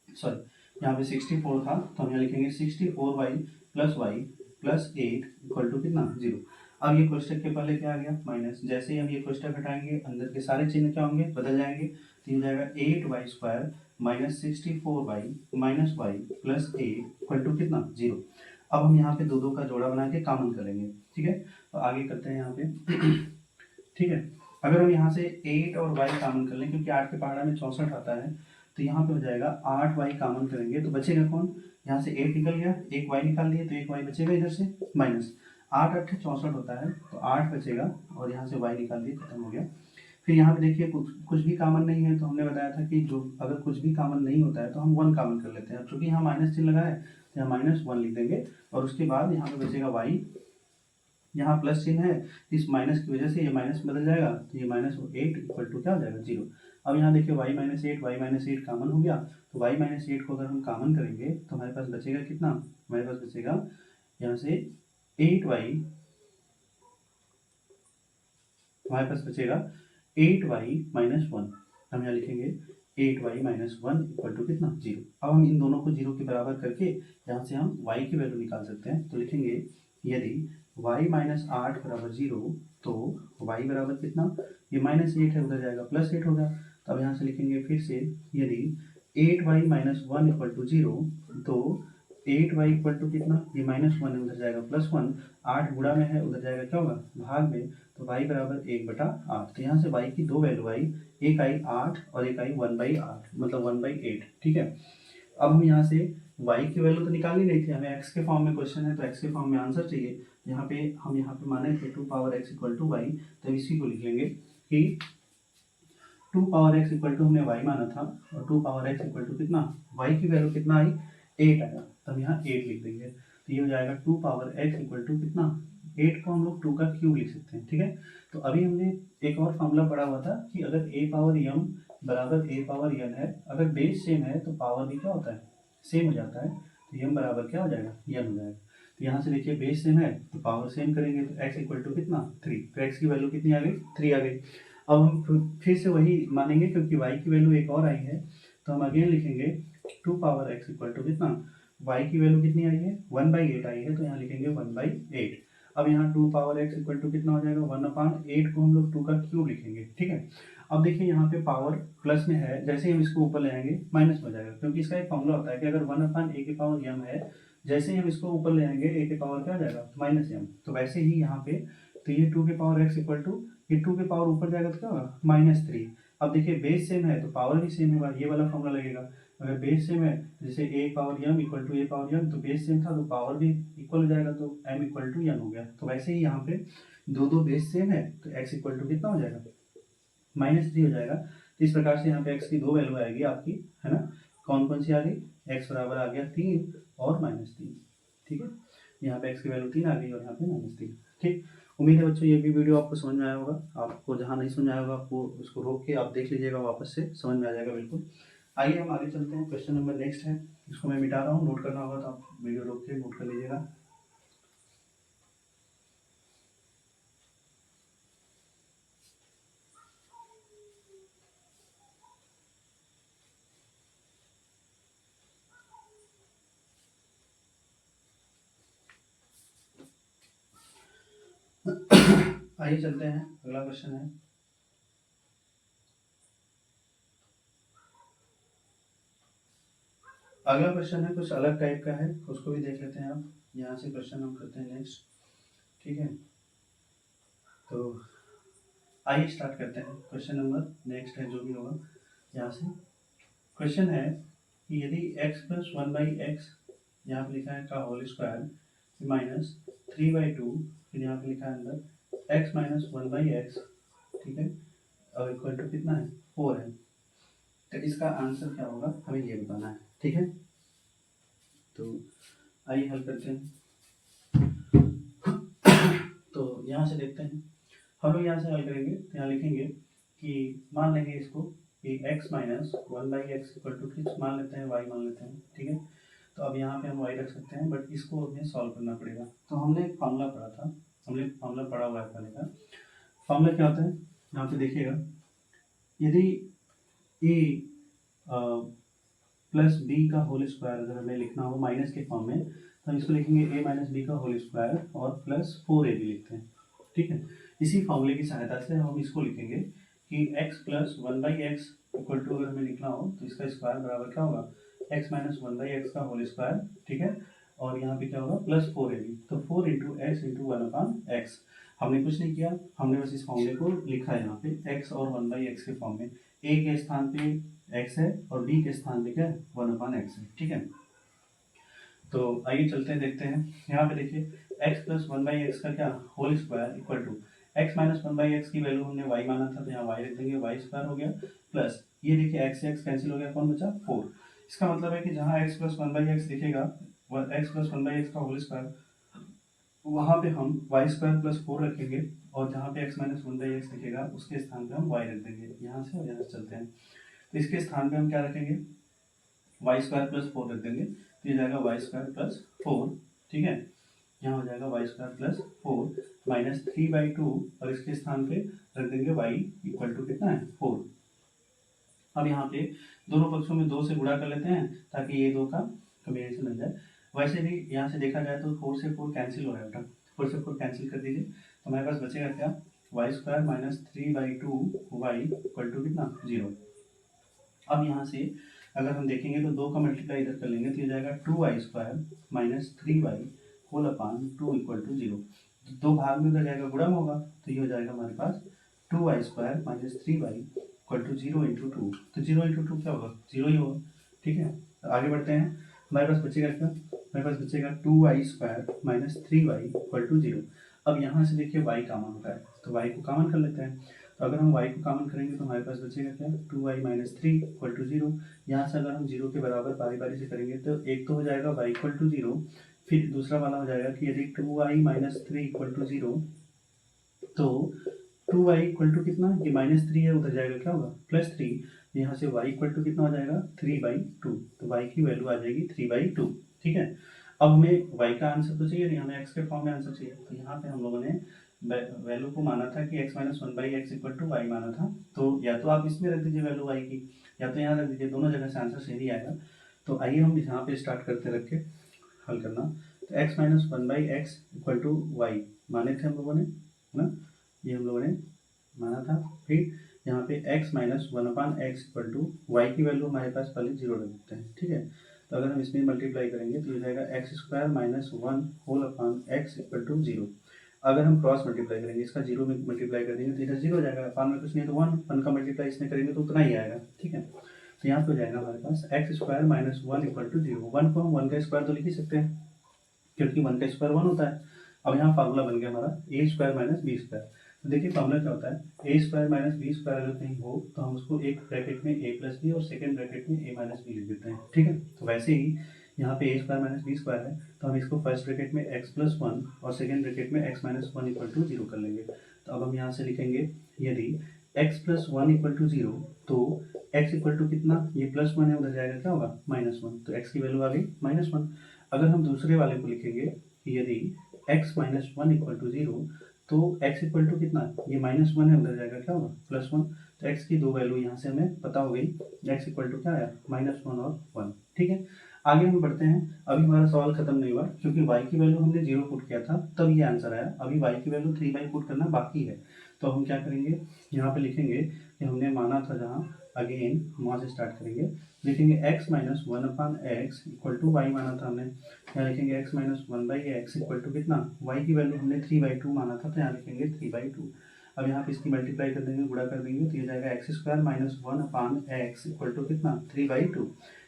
सॉरी यहाँ पे 64 था तो हम यहाँ लिखेंगे 64y plus y plus 8 equal to कितना 0। अब ये कोष्टक के पहले क्या आ गया माइनस, जैसे ही हम ये कोष्टक हटाएंगे अंदर के सारे चिन्ह क्या होंगे बदल जाएंगे। तो ये जाएगा 8y² minus 64y minus y plus 8 equal to कितना 0। अब हम यहाँ पे दो दो का जोड़ा बना के कॉमन करेंगे। ठीक है, तो आगे करते हैं यहाँ पे। ठीक है, अगर हम यहाँ से 8 और y कॉमन कर लें, क्योंकि 8 के पहाड़ा में 64 आता है, तो यहाँ पे हो जाएगा 8y कॉमन करेंगे तो बचेगा कौन, यहाँ से 8 निकल गया, एक y निकाल दिए तो एक y बचेगा इधर से, माइनस 8 8 64 होता है तो 8 बचेगा, और यहाँ से y निकाल दिए, खत्म हो गया। फिर यहाँ पे देखिए कुछ भी कॉमन नहीं है, तो हमने बताया था कि जो अगर कुछ भी कॉमन नहीं होता है तो हम 1 कॉमन कर लेते हैं। चूंकि यहाँ माइनस चिन्ह लगा है तो यहाँ -1 लिख देंगे, और उसके बाद यहाँ पे बचेगा y, यहाँ प्लस चिन्ह है, इस माइनस की वजह से ये माइनस बदल जाएगा, तो ये -8 इक्वल टू क्या हो जाएगा 0। अब यहाँ देखिए y-8 कॉमन हो गया, तो y-8 को अगर हम कॉमन करेंगे तो हमारे पास बचेगा कितना, हमारे पास बचेगा यहाँ से 8y, हमारे पास बचेगा 8y-1, हम यहाँ लिखेंगे 8y-1 इक्वल टू कितना 0। अब हम इन दोनों को 0 के बराबर करके यहाँ से हम y की वैल्यू निकाल सकते हैं। तो लिखेंगे यदि y-8 बराबर 0 तो y बराबर कितना, ये -8 है उधर जाएगा +8 होगा। तो अब यहाँ से लिखेंगे फिर से, यदि 8y-1 इक्वल टू 0 तो 8y इक्वल टू कितना, ये -1 है उधर जाएगा +1, 8 गुणा में है उधर जाएगा क्या होगा भाग में, तो y बराबर 1/8। तो यहाँ से y की दो वैल्यू आई, एक आई 8 और एक आई 1/8, मतलब 1/8। ठीक है, अब हम यहाँ से y की वैल्यू तो निकाल ही नहीं थी, हमें x के फॉर्म में क्वेश्चन है तो x के फॉर्म में आंसर चाहिए। यहाँ पे हम यहाँ पे माने थे 2 power x equal to y, तो इसी को लिख लेंगे कि 2 पावर x इक्वल टू हमने y माना था, और 2 पावर x इक्वल टू कितना, y की वैल्यू कितना आई 8 आया, तब यहाँ 8 लिख देंगे। तो ये हो जाएगा 2 पावर x इक्वल टू कितना, 8 को हम लोग 2 का क्यूब लिख सकते हैं। ठीक है, तो अभी हमने एक और फॉर्मूला पढ़ा हुआ था कि अगर a पावर m बराबर a पावर n है, अगर बेस सेम है तो पावर भी क्या होता है सेम हो जाता है, तो m बराबर क्या हो जाएगा n हो जाएगा। तो यहाँ से देखिए बेस सेम है तो पावर सेम करेंगे, तो x इक्वल टू कितना 3, तो x की वैल्यू कितनी आ गई 3 आ गई। अब हम फिर से वही मानेंगे, क्योंकि y की वैल्यू एक और आई है, तो हम अगेन लिखेंगे 2 पावर x इक्वल टू कितना, y की वैल्यू कितनी आई है 1/8 आई है, तो यहाँ लिखेंगे 1/8। अब यहाँ 2 पावर x इक्वल टू कितना हो जाएगा 1/8 को हम लोग 2 का क्यूब लिखेंगे। ठीक है, अब देखिए यहाँ पे पावर प्लस में है, जैसे ही हम इसको ऊपर ले आएंगे माइनस में हो जाएगा, क्योंकि इसका एक फॉर्मूला होता है कि अगर 1/a की पावर m है, जैसे ही हम इसको ऊपर ले आएंगे a की पावर क्या हो जाएगा -m, तो वैसे ही यहाँ पे तो ये 2 की पावर x इक्वल टू, ये 2 के पावर ऊपर जाएगा तो क्या होगा -3। अब देखिए बेस सेम है तो पावर भी सेम होगा, ये वाला फॉर्मूला लगेगा। अगर बेस सेम है जैसे a power m equal to a power m, तो बेस सेम था तो पावर भी इक्वल हो जाएगा, तो m इक्वल टू n हो गया। तो वैसे ही यहाँ पे दो बेस सेम है तो x इक्वल टू कितना हो जाएगा -3 हो जाएगा। तो इस प्रकार से यहाँ पे x की दो वैल्यू आएगी आपकी, है ना, कौन कौन सी आ गई, x बराबर आ गया 3 और -3। ठीक है, यहाँ पे x की वैल्यू 3 आ गई और यहाँ पे -3। ठीक, उम्मीद है बच्चों ये भी वीडियो आपको समझ में आया होगा। आपको जहाँ नहीं समझ आया होगा आपको उसको रोक के आप देख लीजिएगा, वापस से समझ में आ जाएगा बिल्कुल। आइए हम आगे चलते हैं, क्वेश्चन नंबर नेक्स्ट है, इसको मैं मिटा रहा हूँ, नोट करना होगा तो आप वीडियो रोक के नोट कर लीजिएगा। आइए चलते हैं, अगला क्वेश्चन है, अगला क्वेश्चन है कुछ अलग टाइप का है, उसको भी देख लेते हैं। आप यहाँ से क्वेश्चन हम करते हैं नेक्स्ट। ठीक है, तो आइए स्टार्ट करते हैं, क्वेश्चन नंबर नेक्स्ट है जो भी होगा। यहाँ से क्वेश्चन है कि यदि x प्लस 1/x यहाँ पे लिखा है का होल स्क्वायर -3/2, फिर यहाँ पे लिखा है अंदर x - 1/x, ठीक है, और इक्वल टू कितना है 4 है। तो इसका आंसर क्या होगा हमें ये बताना है, ठीक है। तो आइए हल करते हैं। तो यहाँ से देखते हैं, हम लोग यहाँ से हल करेंगे तो यहाँ लिखेंगे कि मान लेंगे इसको कि x minus 1/x equal to fix मान लेते हैं, y मान लेते हैं, ठीक है। तो अब यहाँ पे हम y रख सकते हैं, बट इसको हमें सॉल्व करना पड़ेगा। तो हमने एक फार्मूला पढ़ा था, हमने फार्मूला पढ़ा हुआ है पहले का। फार्मूला क्या होता है, यहाँ पे देखिएगा, यदि a प्लस बी का होल स्क्वायर अगर हमें लिखना हो माइनस के फॉर्म में, तो हम इसको लिखेंगे a माइनस बी का होल स्क्वायर और प्लस 4ab लिखते हैं, ठीक है। इसी फॉर्मूले की सहायता से हम इसको लिखेंगे कि x plus 1/x equal to अगर हमें लिखना हो तो इसका स्क्वायर बराबर क्या होगा, x माइनस 1/x का होल स्क्वायर, ठीक है। और यहाँ पे क्या होगा प्लस 4ab, तो 4 इंटू एक्स इंटू 1/x। हमने कुछ नहीं किया, हमने बस इस फॉर्मूले को लिखा है यहाँ पे x और 1/x के फॉर्म में। a के स्थान पे x है और b के स्थान पे क्या है 1/x है, ठीक है। तो आइए चलते हैं, देखते हैं। यहाँ पे देखिए x प्लस 1/x का क्या whole square equal to x minus 1/x की वैल्यू हमने y माना था, तो यहाँ y रख देंगे, y स्क्वायर हो गया, प्लस ये देखिए x से x कैंसिल हो गया, कौन बचा 4। इसका मतलब है कि जहाँ x प्लस 1/x दिखेगा, x प्लस 1/x का होल स्क्वायर, वहाँ पे हम y स्क्वायर प्लस 4 रखेंगे, और जहाँ पे x माइनस 1/x दिखेगा उसके स्थान पे हम y रख देंगे। यहाँ से और यहाँ से चलते हैं, तो इसके स्थान पे हम क्या रखेंगे, वाई स्क्वायर प्लस 4 रख देंगे, तो ये जाएगा वाई स्क्वायर प्लस 4, ठीक है। यहाँ हो जाएगा वाई स्क्वायर प्लस 4 माइनस 3/2, और इसके स्थान पे रख देंगे वाई इक्वल टू कितना है 4। अब यहाँ पे दोनों पक्षों में 2 से गुणा कर लेते हैं ताकि ये 2 का कॉम्बिनेशन मिल जाए। वैसे भी यहाँ से देखा जाए तो 4 से 4 कैंसिल हो रहा है बेटा, 4 से 4 कैंसिल कर दीजिए, तो हमारे पास बचेगा क्या, y square minus 3/2 y equal to कितना 0। अब यहाँ से अगर हम देखेंगे तो 2 का मल्टीप्लाई इधर कर लेंगे, तो ये जाएगा 2y square minus 3y whole upon 2 equal to 0। दो भाग में उधर जाएगा गुणम होगा, तो ये हो जाएगा हमारे पास 2y square minus 3y equal to 0 into 2। तो 0 इंटू 2 क्या होगा, 0 ही होगा, ठीक है। तो आगे बढ़ते हैं, हमारे पास बचेगा क्या, हमारे पास बचेगा 2y square minus 3y equal to 0। अब यहाँ से देखिए y कॉमन होता है, तो y को कॉमन कर लेते हैं। तो अगर हम y को कॉमन करेंगे तो हमारे पास बचेगा क्या, 2y माइनस 3 इक्वल टू 0। यहाँ से अगर हम 0 के बराबर बारी बारी से करेंगे तो एक तो हो जाएगा y इक्वल टू 0, फिर दूसरा वाला हो जाएगा कि यदि 2y माइनस 3 इक्वल टू 0, तो 2y इक्वल टू कितना, ये माइनस 3 है, उधर जाएगा क्या होगा प्लस 3, यहाँ से y इक्वल टू कितना हो जाएगा 3/2, तो y की वैल्यू आ जाएगी 3/2, ठीक है। अब हमें y का आंसर तो चाहिए नहीं, हमें x के फॉर्म में आंसर चाहिए, तो यहाँ पे हम लोगों ने वैल्यू को माना था कि x minus 1/x equal to y माना था, तो या तो आप इसमें रख दीजिए वैल्यू y की, या तो यहाँ रख दीजिए, दोनों जगह से आंसर सही आएगा। तो आइए हम यहाँ पे स्टार्ट करते रख के हल करना। तो x minus 1/x equal to y माने थे हम लोगों ने, है ना, ये हम लोगों ने माना था। फिर यहाँ पे x minus 1/x equal to y की वैल्यू हमारे पास पहले 0 रख देते हैं, ठीक है। तो अगर हम इसमें मल्टीप्लाई करेंगे तो ये जाएगा x square minus 1 whole upon x equal to 0। अगर हम क्रॉस मल्टीप्लाई करेंगे, इसका 0 में मल्टीप्लाई कर देंगे तो इधर 0 हो जाएगा, अपान में कुछ नहीं है तो 1 का मल्टीप्लाई इसमें करेंगे तो उतना ही आएगा, ठीक है। तो यहाँ पे हो जाएगा हमारे पास x square minus 1 equal to 0। 1 को हम 1 का स्क्वायर तो लिख ही सकते हैं क्योंकि 1 का स्क्वायर 1 होता है। अब यहाँ फार्मूला बन गया हमारा ए स्क्वायर माइनस बी स्क्वायर। तो देखिए फार्मूला क्या होता है, ए स्क्वायर माइनस बी स्क्वायर अगर कहीं हो तो हम उसको एक ब्रैकेट में ए प्लस बी और सेकेंड ब्रैकेट में ए माइनस बी लिख देते हैं, ठीक है। तो वैसे ही यहाँ पे ए स्क्वायर माइनस बी स्क्वायर है, तो हम इसको फर्स्ट ब्रैकेट में एक्स प्लस 1 और सेकेंड ब्रैकेट में एक्स माइनस 1 इक्वल टू 0 कर लेंगे। तो अब हम यहाँ से लिखेंगे यदि एक्स प्लस 1 इक्वल टू 0, तो एक्स इक्वल टू कितना, ये प्लस 1 है, उधर जाएगा क्या होगा -1, तो एक्स की वैल्यू आ गई -1। अगर हम दूसरे वाले को लिखेंगे कि यदि x माइनस 1 इक्वल टू 0, तो x इक्वल टू कितना, ये -1 है, उधर जाएगा क्या होगा +1। तो x की दो वैल्यू यहाँ से हमें पता हो गई, x इक्वल टू क्या आया -1 और 1, ठीक है। आगे हम बढ़ते हैं। अभी हमारा सवाल खत्म नहीं हुआ क्योंकि y की वैल्यू हमने 0 पुट किया था तब ये आंसर आया। अभी y की वैल्यू 3 पुट करना बाकी है, तो हम क्या करेंगे, यहाँ पे लिखेंगे कि हमने माना था जहाँ, अगेन वहाँ से स्टार्ट करेंगे, लिखेंगे x minus 1/x equal to y माना था हमने, यहाँ लिखेंगे x minus 1/x equal to कितना, y की वैल्यू हमने 3/2 माना था, तो यहाँ लिखेंगे 3/2। अब यहाँ पे इसकी मल्टीप्लाई कर देंगे, गुणा कर देंगे, तो ये जाएगा x square minus 1/x equal to कितना 3/2।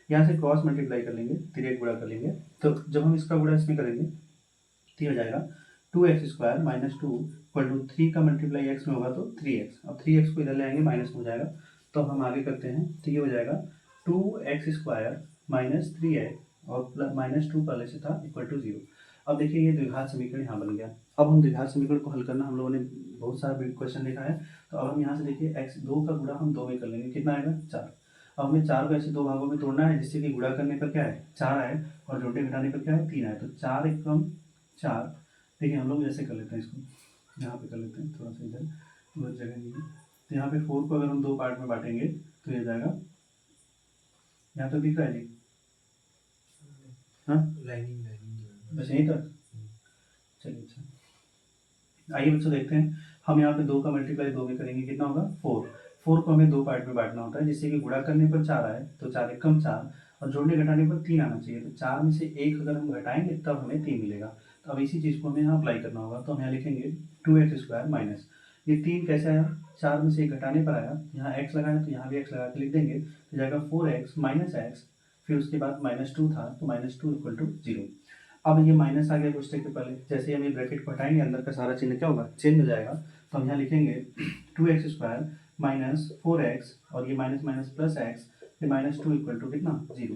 यहाँ से क्रॉस मल्टीप्लाई कर लेंगे, फिर एक गुणा कर लेंगे, तो जब हम इसका गुणा इसमें करेंगे तो हो जाएगा 2x square minus 2 equal to 3 का मल्टीप्लाई x में होगा तो 3x। अब 3x को इधर ले आएंगे, माइनस में हो जाएगा, तो हम आगे करते हैं, तो ये हो जाएगा 2x² माइनस 3x और माइनस 2 पहले से था इक्वल टू 0। अब देखिए ये द्विघात समीकरण यहाँ बन गया। अब हम द्विघात समीकरण को हल करना, हम लोगों ने बहुत सारा क्वेश्चन देखा है, तो अब हम यहाँ से देखिए x2 का गुणा हम 2 में कर लेंगे, कितना आएगा 4। अब हमें 4 को ऐसे दो भागों में तोड़ना है जिससे कि गुणा करने पर क्या है 4 आए और जोड़ने घटाने पर क्या है 3 आए, तो 4 एकम 4। देखिए हम लोग ऐसे कर लेते हैं, इसको यहाँ पे कर लेते हैं, थोड़ा सा इधर बहुत जगह नहीं है, तो यहाँ पे 4 को अगर हम 2 पार्ट में बांटेंगे तो ये जाएगा, यहाँ तो दिख रहा है जी, हाँ बस यहीं तक। चलिए अच्छा, आइए बच्चों देखते हैं, हम यहाँ पे 2 का मल्टीप्लाई 2 में करेंगे, कितना होगा 4। 4 को हमें 2 पार्ट में बांटना होता है जिससे कि गुणा करने पर 4 आए, तो 4 एकम 4 और जोड़ने घटाने पर 3 आना चाहिए, तो 4 में से 1 अगर हम घटाएंगे तब हमें 3 मिलेगा। तो अब इसी चीज़ को हमें यहाँ अप्लाई करना होगा, तो हम यहाँ लिखेंगे 2x² माइनस ये 3 कैसे आया, 4 में से 1 घटाने पर आया, यहाँ x लगाया तो यहाँ भी x लगा के लिख देंगे, तो जाएगा 4x माइनस x, फिर उसके बाद -2 था तो -2 इक्वल टू 0। अब ये माइनस आ गया कोष्टक के पहले, जैसे ही हम ये ब्रैकेट को हटाएंगे अंदर का सारा चिन्ह क्या होगा चेंज हो जाएगा, तो हम यहाँ लिखेंगे 2x² माइनस 4x और ये माइनस माइनस प्लस x, फिर -2 इक्वल टू कितना 0।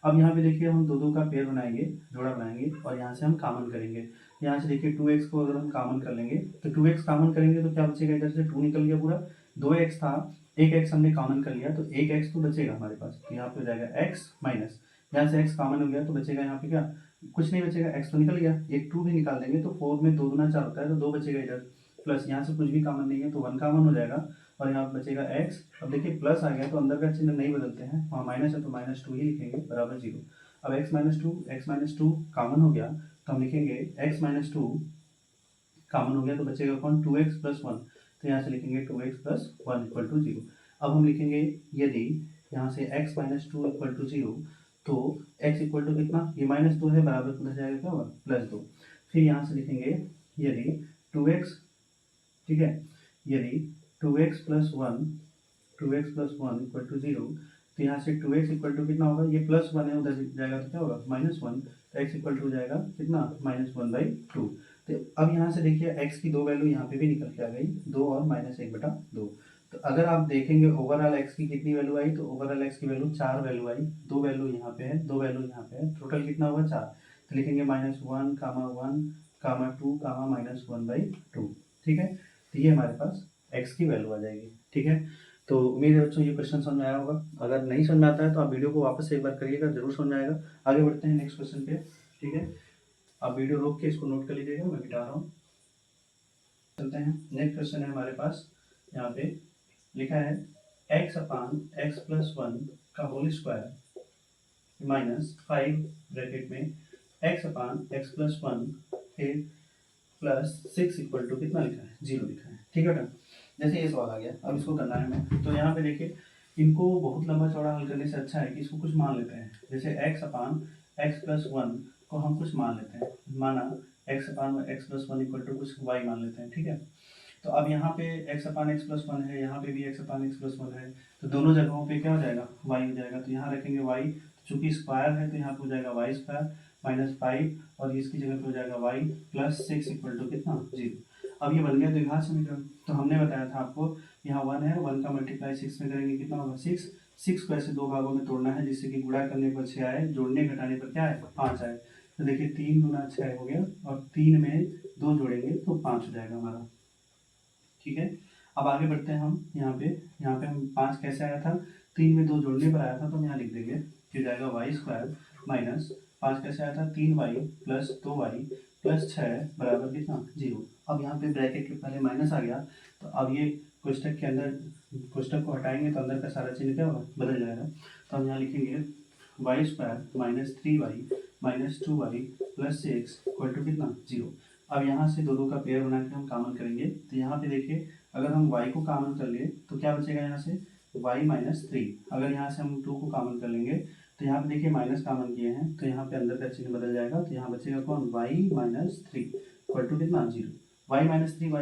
अब यहाँ पे देखिए हम दो का पेयर बनाएंगे, जोड़ा बनाएंगे और यहाँ से हम कॉमन करेंगे। यहाँ से देखिए 2x को अगर हम कॉमन कर लेंगे तो 2x कॉमन करेंगे तो क्या बचेगा, इधर से 2 निकल गया पूरा, 2x था, एक x हमने कॉमन कर लिया तो एक x तो बचेगा हमारे पास, तो यहाँ पे हो जाएगा x माइनस, यहाँ से x कॉमन हो गया तो बचेगा यहाँ पे क्या, कुछ नहीं बचेगा, x तो निकल गया, एक 2 भी निकाल देंगे तो 4 में 2 दूना 4 होता है तो 2 बचेगा इधर, प्लस यहाँ से कुछ भी कॉमन नहीं है तो 1 कॉमन हो जाएगा और यहाँ बचेगा x। अब देखिए प्लस आ गया तो अंदर का चिन्ह नहीं बदलते हैं, वहाँ माइनस है तो -2 ही लिखेंगे बराबर 0। अब x -2 कॉमन हो गया तो हम लिखेंगे x -2 कॉमन हो गया तो बचेगा कौन 2x + 1, तो यहाँ से लिखेंगे 2x + 1 इक्वल टू 0। अब हम लिखेंगे यदि यहाँ से x -2 इक्वल टू 0 तो x इक्वल टू कितना, ये -2 है बराबर उधर जाएगा क्या होगा +2, फिर यहाँ से लिखेंगे यदि 2x, ठीक है, यदि 2x + 1 इक्वल टू 0, तो यहाँ से 2x इक्वल टू कितना होगा, ये +1 है उधर जाएगा तो क्या होगा -1, तो x इक्वल टू जाएगा कितना -1/2। तो अब यहाँ से देखिए x की 2 वैल्यू यहाँ पे भी निकल के आ गई 2 और -1/2। तो अगर आप देखेंगे ओवरऑल x की कितनी वैल्यू आई, तो ओवरऑल x की वैल्यू 4 वैल्यू आई, 2 वैल्यू यहाँ पे है, 2 वैल्यू यहाँ पे है, टोटल कितना हुआ 4, तो लिखेंगे -1, 1, 2, -1/2, ठीक है, तो ये हमारे पास x की वैल्यू आ जाएगी, ठीक है। तो उम्मीद है बच्चों ये क्वेश्चन समझ में आया होगा, अगर नहीं समझ में आता है तो आप वीडियो को वापस से एक बार करिएगा, जरूर समझ में आएगा। आगे बढ़ते हैं नेक्स्ट क्वेश्चन पे, ठीक है, आप वीडियो रोक के इसको नोट कर लीजिएगा, मैं मिटा रहा हूँ। चलते हैं, नेक्स्ट क्वेश्चन है हमारे पास, यहाँ पे लिखा है x/x + 1 का होल स्क्वायर माइनस 5 ब्रैकेट में x/x + 1 फिर +6 इक्वल टू कितना लिखा है 0 लिखा है, ठीक है ना। जैसे ये सवाल आ गया, अब इसको करना है हमें, तो यहाँ पे देखिए इनको बहुत लंबा चौड़ा हल करने से अच्छा है कि इसको कुछ मान लेते हैं, जैसे x/x + 1 को हम कुछ मान लेते हैं, माना x/x + 1 इक्वल टू कुछ y मान लेते हैं, ठीक है। तो अब यहाँ पे x/x + 1 है, यहाँ पे भी x/x + 1 है, तो दोनों जगहों पे क्या हो जाएगा y हो जाएगा, तो यहाँ रखेंगे y, चूंकि स्क्वायर है तो यहाँ पे हो जाएगा y² -5 और इसकी जगह पे हो जाएगा y + 6 इक्वल टू कितना 0। अब ये बन गया द्विघात समीकरण, तो हमने बताया था आपको यहाँ 1 है, 1 का मल्टीप्लाई 6 में करेंगे कितना होगा 6 को ऐसे दो भागों में तोड़ना है जिससे कि गुणा करने पर 6 आए, जोड़ने घटाने पर क्या है 5 आए, तो देखिए 3 × 6 हो गया और 3 में 2 जोड़ेंगे तो 5 हो जाएगा हमारा, ठीक है। अब आगे बढ़ते हैं हम, यहाँ पे हम 5 कैसे आया था, 3 में 2 जोड़ने पर आया था, तो हम यहाँ लिख देंगे कि जाएगा y² माइनस 5 कैसे आया था 3y + 2y + 6 बराबर कितना 0। अब यहाँ पे ब्रैकेट के पहले माइनस आ गया, तो अब ये कोष्टक के अंदर, कोष्टक को हटाएंगे तो अंदर का सारा चिन्ह क्या होगा बदल जाएगा, तो हम यहाँ लिखेंगे y² - 3y - 2y + 6 equal to कितना 0। अब यहाँ से दो का पेयर बना के हम कॉमन करेंगे, तो यहाँ पे देखिए अगर हम y को कॉमन कर लिए तो क्या बचेगा यहाँ से y - 3, अगर यहाँ से हम 2 को कॉमन कर लेंगे तो यहाँ पे देखिए माइनस कॉमन किए हैं तो यहाँ पे अंदर का चिन्ह बदल जाएगा, तो यहाँ बचेगा कौन y - 3 इक्वल टू कितना 0। y - 3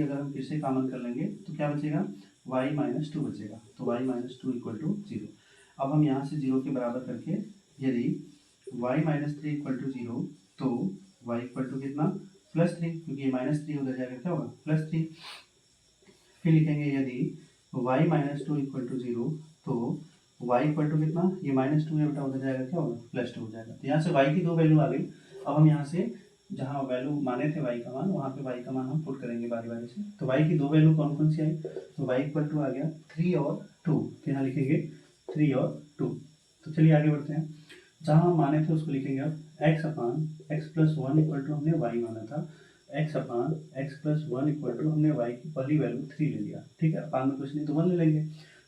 अगर हम फिर से कॉमन कर लेंगे तो क्या बचेगा y - 2 बचेगा, तो y - 2 इक्वल टू 0। अब हम यहाँ से 0 के बराबर करके यदि y - 3 इक्वल टू 0 तो y इक्वल टू कितना +3, क्योंकि ये -3 उधर जाएगा क्या होगा +3। फिर लिखेंगे यदि y minus two equal to zero, तो वाई इक्वल टू कितना, ये माइनस टू है बेटा, उधर जाएगा क्या होगा, प्लस टू हो जाएगा। तो यहाँ से वाई की दो वैल्यू आ गई। अब हम यहाँ से जहाँ वैल्यू माने थे वाई का मान, वहाँ पे वाई का मान हम पुट करेंगे बारी बारी से। तो वाई की दो वैल्यू कौन कौन सी आई, तो वाई इक्वल टू आ गया 3 और 2, तो यहाँ लिखेंगे 3 और 2। तो चलिए आगे बढ़ते हैं। जहाँ हम माने थे उसको लिखेंगे अब x अपान x plus one equal to हमने y माना था, x अपान x plus one equal to हमने y की पहली वैल्यू 3 ले लिया, ठीक है। अपान में कुछ नहीं तो 1 ले लेंगे,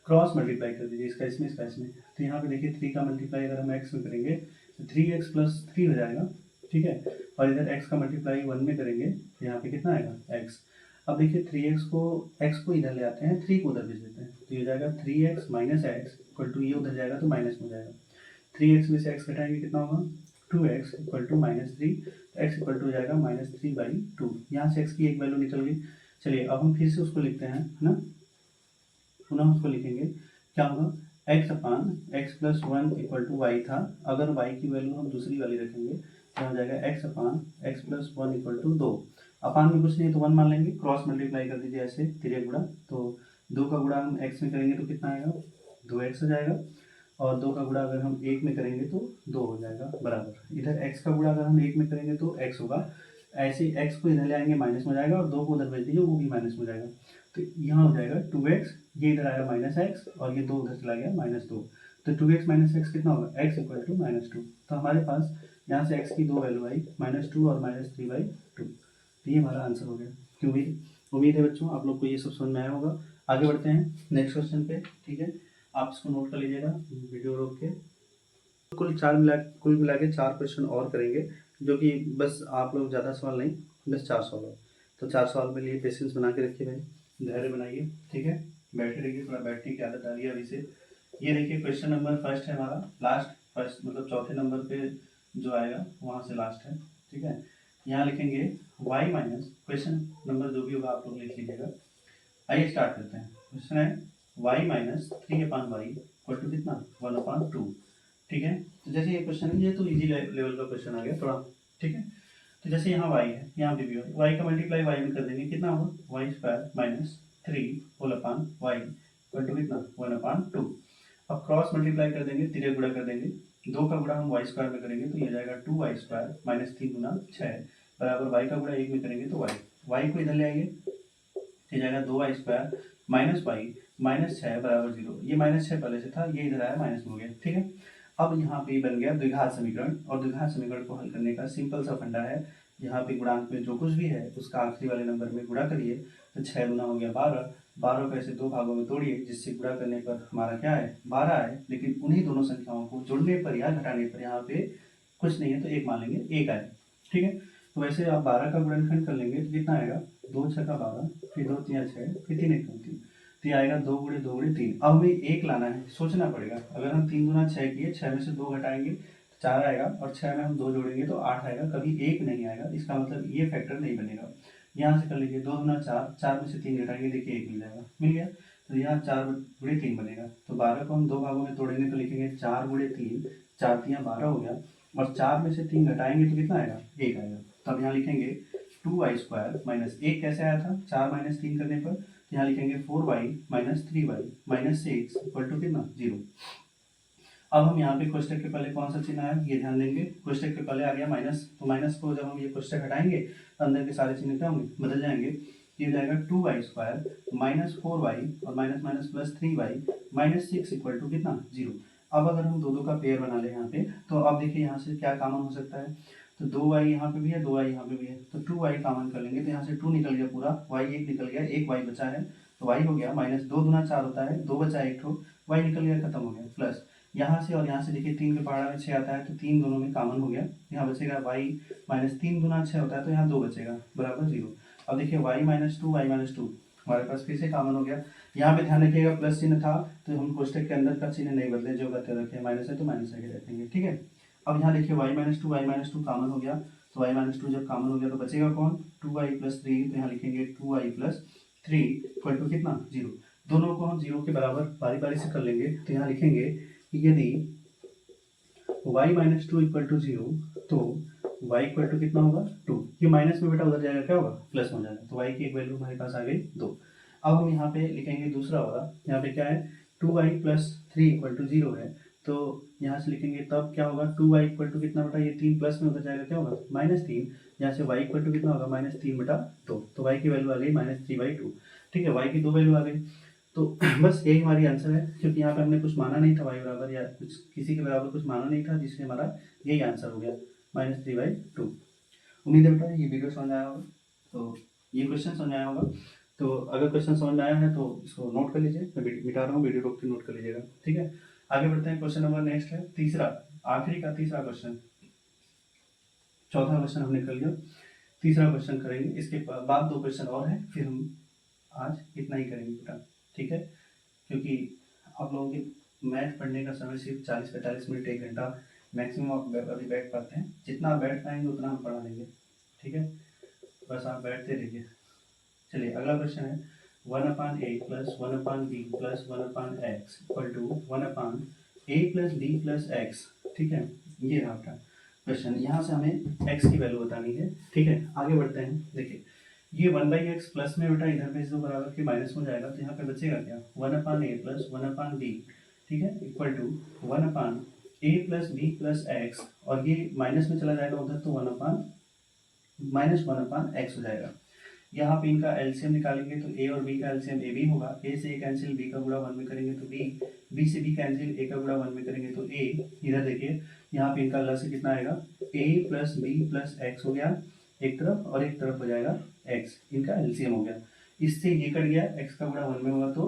क्रॉस मल्टीप्लाई कर दीजिए इसका इसमें इसका इसमें। तो यहाँ पे देखिए 3 का मल्टीप्लाई अगर हम x में करेंगे तो 3x प्लस 3 हो जाएगा, ठीक है। और इधर x का मल्टीप्लाई 1 में करेंगे तो यहाँ पे कितना आएगा, x। अब देखिए 3x को x को इधर ले आते हैं, 3 को उधर भेज देते हैं, तो ये जाएगा 3x minus x equal to, ये उधर जाएगा तो माइनस में हो जाएगा। 3x में से x घटाएंगे कितना होगा, 2x इक्वल टू माइनस 3, तो x इक्वल टू हो जाएगा माइनस 3/2। यहाँ से x की एक वैल्यू निकल गई। चलिए अब हम फिर से उसको लिखते हैं, है ना, पुनः उसको लिखेंगे। क्या होगा, x अपान x plus one equal to y था, अगर y की वैल्यू हम दूसरी वाली रखेंगे तो हो जाएगा x अपान x plus one equal to 2। Upon में कुछ नहीं तो 1 मान लेंगे, क्रॉस मल्टीप्लाई कर दीजिए ऐसे तिरक गुणा, तो 2 का गुणा हम x में करेंगे तो कितना आएगा, 2x हो जाएगा। और 2 का गुणा अगर हम 1 में करेंगे तो 2 हो जाएगा बराबर। इधर x का गुणा अगर हम 1 में करेंगे तो x होगा, ऐसे x को इधर ले आएंगे माइनस में हो जाएगा, और 2 को उधर भेज दीजिए वो भी माइनस में हो जाएगा। तो यहाँ हो जाएगा 2x, ये इधर आया माइनस एक्स, और ये 2 उधर चला गया -2। तो 2x माइनस एक्स कितना होगा, x इक्वल टू -2। तो हमारे पास यहाँ से x की दो वैल्यू आई -2 और -3/2। तो ये हमारा आंसर हो गया। क्योंकि उम्मीद है बच्चों आप लोग को ये सब समझ में आया होगा। आगे बढ़ते हैं नेक्स्ट क्वेश्चन पे, ठीक है। आप इसको नोट कर लीजिएगा वीडियो रोक के। कुल मिला के 4 क्वेश्चन और करेंगे, जो कि बस आप लोग ज़्यादा सवाल नहीं, बस 4 सवाल है। तो 4 सवाल के लिए पेशेंस बना के रखिए भाई, धैर्य बनाइए, ठीक है। बैठे रहिए, थोड़ा बैठने की आदत डालिए अभी से। ये देखिए क्वेश्चन नंबर फर्स्ट है हमारा, लास्ट फर्स्ट मतलब चौथे नंबर पे जो आएगा वहाँ से लास्ट है, ठीक है। यहाँ लिखेंगे y माइनस, क्वेश्चन नंबर जो भी होगा आप लोग लिख लीजिएगा। आइए स्टार्ट करते हैं। क्वेश्चन है y minus 3/y equal to कितना, 1/2, ठीक है। तो जैसे ये क्वेश्चन है, ये तो इजी लेवल का क्वेश्चन आ गया थोड़ा, ठीक है। तो जैसे यहाँ y है, यहाँ पे भी y का मल्टीप्लाई y में कर देंगे, कितना होगा, y square minus 3 whole upon y equal to कितना, 1/2। अब क्रॉस मल्टीप्लाई कर देंगे, तिरक गुणा कर देंगे, 2 का गुणा हम y स्क्वायर में करेंगे तो ये जाएगा 2y स्क्वायर माइनस 3 गुना 6 बराबर y का गुणा 1 में करेंगे तो y को इधर ले आएंगे, ये जाएगा 2y square minus y minus 6 बराबर 0। ये -6 पहले से था, ये इधर आया माइनस में हो गया, ठीक है। अब यहाँ पे बन गया द्विघात समीकरण, और द्विघात समीकरण को हल करने का सिंपल सा फंडा है, यहाँ पे गुणांक में जो कुछ भी है उसका आखिरी वाले नंबर में गुणा करिए, तो 6 गुना हो गया 12, 12 को ऐसे 2 भागों में तोड़िए, जिससे गुणा करने पर हमारा क्या है, 12 है। लेकिन उन्हीं दोनों संख्याओं को जोड़ने पर या घटाने पर यहाँ पे कुछ नहीं है तो 1 मान लेंगे, 1 आए, ठीक है। तो वैसे आप 12 का गुणनखंड कर लेंगे तो कितना आएगा, 2 6 का 12, फिर 2 3 6, फिर 3 1 3, तो ये आएगा 2 गुणे 2 गुणे 3। अब हमें 1 लाना है, सोचना पड़ेगा। अगर हम 3 गुना 6 किए, 6 में से 2 घटाएंगे तो 4 आएगा, और 6 में हम 2 जोड़ेंगे तो 8 आएगा, कभी 1 नहीं आएगा। इसका मतलब ये फैक्टर नहीं बनेगा। यहाँ से कर लीजिए 2 गुना 4, 4 में से 3 घटाएंगे, देखिए 1 मिल जाएगा, मिल गया। तो यहाँ 4 गुणे 3 बनेगा। तो 12 को हम 2 भागों में तोड़ेंगे तो लिखेंगे 4 गुणे 3, 4 3 12 हो गया, और 4 में से 3 घटाएंगे तो कितना आएगा, 1 आएगा। तो अब यहाँ लिखेंगे 2y स्क्वायर माइनस 1 कैसे आया था, 4 माइनस 3 करने पर, तो यहाँ लिखेंगे 4y minus 3y minus 6 equal to कितना, 0। अब हम यहाँ पे कोष्टक के पहले कौन सा चिन्ह आया ये ध्यान देंगे। कोष्टक के पहले आ गया माइनस, तो माइनस को जब हम ये कोष्टक हटाएंगे तो अंदर के सारे चिन्ह क्या होंगे, बदल जाएंगे। ये हो जाएगा 2y स्क्वायर माइनस 4y और minus minus plus 3y minus 6 equal to कितना, 0। अब अगर हम दो का पेयर बना ले यहाँ पे, तो अब देखिए यहाँ से क्या कॉमन हो सकता है, तो 2y यहाँ पे भी है, 2y यहाँ पे भी है, तो 2y कॉमन कर लेंगे, तो यहाँ से 2 निकल गया पूरा, y 1 निकल गया, एक y बचा है, तो y हो गया माइनस 2 दूना 4 होता है, 2 बचा 1 ठो, y निकल गया, खत्म हो गया, प्लस यहाँ से और यहाँ से देखिए 3 के पहाड़ा में 6 आता है, तो 3 दोनों में कॉमन हो गया, यहाँ बचेगा y माइनस 3 गुना 6 होता है, तो यहाँ 2 बचेगा बराबर 0। अब देखिए y माइनस 2 हमारे पास फिर से कॉमन हो गया। यहाँ पे ध्यान रखिएगा प्लस चिन्ह था, तो हम कोष्टक के अंदर का चिन्ह नहीं बदले, जो बदले रखे, माइनस है तो माइनस आगे रखेंगे, ठीक है। अब यहाँ देखिए y माइनस टू कॉमन हो गया, तो y माइनस टू जब कॉमन हो गया तो बचेगा कौन, 2y प्लस 3, तो यहाँ लिखेंगे 2y प्लस 3 इक्वल टू कितना, 0। दोनों को हम 0 के बराबर बारी बारी से कर लेंगे, तो यहाँ लिखेंगे कि यदि y minus two equal to 0 तो y इक्वल टू कितना होगा, 2। ये माइनस में बेटा उधर जाएगा क्या होगा, प्लस हो जाएगा, तो y की एक वैल्यू हमारे पास आ गई 2। अब हम यहाँ पे लिखेंगे दूसरा वाला, यहाँ पे क्या है 2y प्लस 3 इक्वल टू 0 है, तो यहाँ से लिखेंगे तब क्या होगा 2y इक्वल टू कितना बटा ये 3 प्लस में उधर जाएगा क्या होगा -3, यहाँ से y इक्वल टू कितना होगा -3/2, तो y की वैल्यू आ गई -3/2। ठीक है, y की दो वैल्यू आ गई, तो बस यही हमारी आंसर है, क्योंकि यहाँ पे हमने कुछ माना नहीं था y बराबर या कुछ किसी के बराबर कुछ माना नहीं था, जिससे हमारा यही आंसर हो गया -3/2। उम्मीद है बेटा ये वीडियो समझ आया होगा, तो ये क्वेश्चन समझ आया होगा। तो अगर क्वेश्चन समझ में आया है तो इसको नोट कर लीजिए, मैं मिटा रहा हूँ, वीडियो रोक के नोट कर लीजिएगा। ठीक है, आगे बढ़ते हैं। क्वेश्चन नंबर नेक्स्ट है तीसरा, आखिरी का तीसरा क्वेश्चन। चौथा क्वेश्चन हमने कर लिया, तीसरा क्वेश्चन करेंगे, इसके बाद दो क्वेश्चन और हैं, फिर हम आज इतना ही करेंगे बेटा। ठीक है, क्योंकि आप लोगों के मैथ पढ़ने का समय सिर्फ 40-45 मिनट 1 घंटा मैक्सिमम आप अभी बैठ पाते हैं, जितना आप बैठ पाएंगे उतना हम पढ़ा लेंगे। ठीक है, बस आप बैठते रहिए। चलिए अगला क्वेश्चन है 1/a plus 1/b plus 1/x equal to 1/a plus b plus x। ठीक है, ये रहा आपका क्वेश्चन, यहाँ से हमें x की वैल्यू बतानी है। ठीक है, आगे बढ़ते हैं। देखिए ये 1/x प्लस में बेटा इधर भेज दो बराबर के माइनस हो जाएगा, तो यहाँ पे बचेगा क्या 1/a प्लस 1/b। ठीक है, equal to 1/a plus b plus x, और ये माइनस में चला जाएगा उधर, तो 1/-1/x हो जाएगा। यहाँ पे इनका एलसीएम निकालेंगे तो a और b का एलसीएम ab होगा, a से a कैंसिल, b का गुणा 1 में करेंगे तो b से b कैंसिल, a का गुणा 1 में करेंगे तो a। इधर देखिए यहाँ पे इनका लस कितना आएगा a plus b plus x हो गया एक तरफ, और एक तरफ हो जाएगा x, इनका एलसीएम हो गया। इससे ये कट गया, x का गुणा 1 में होगा तो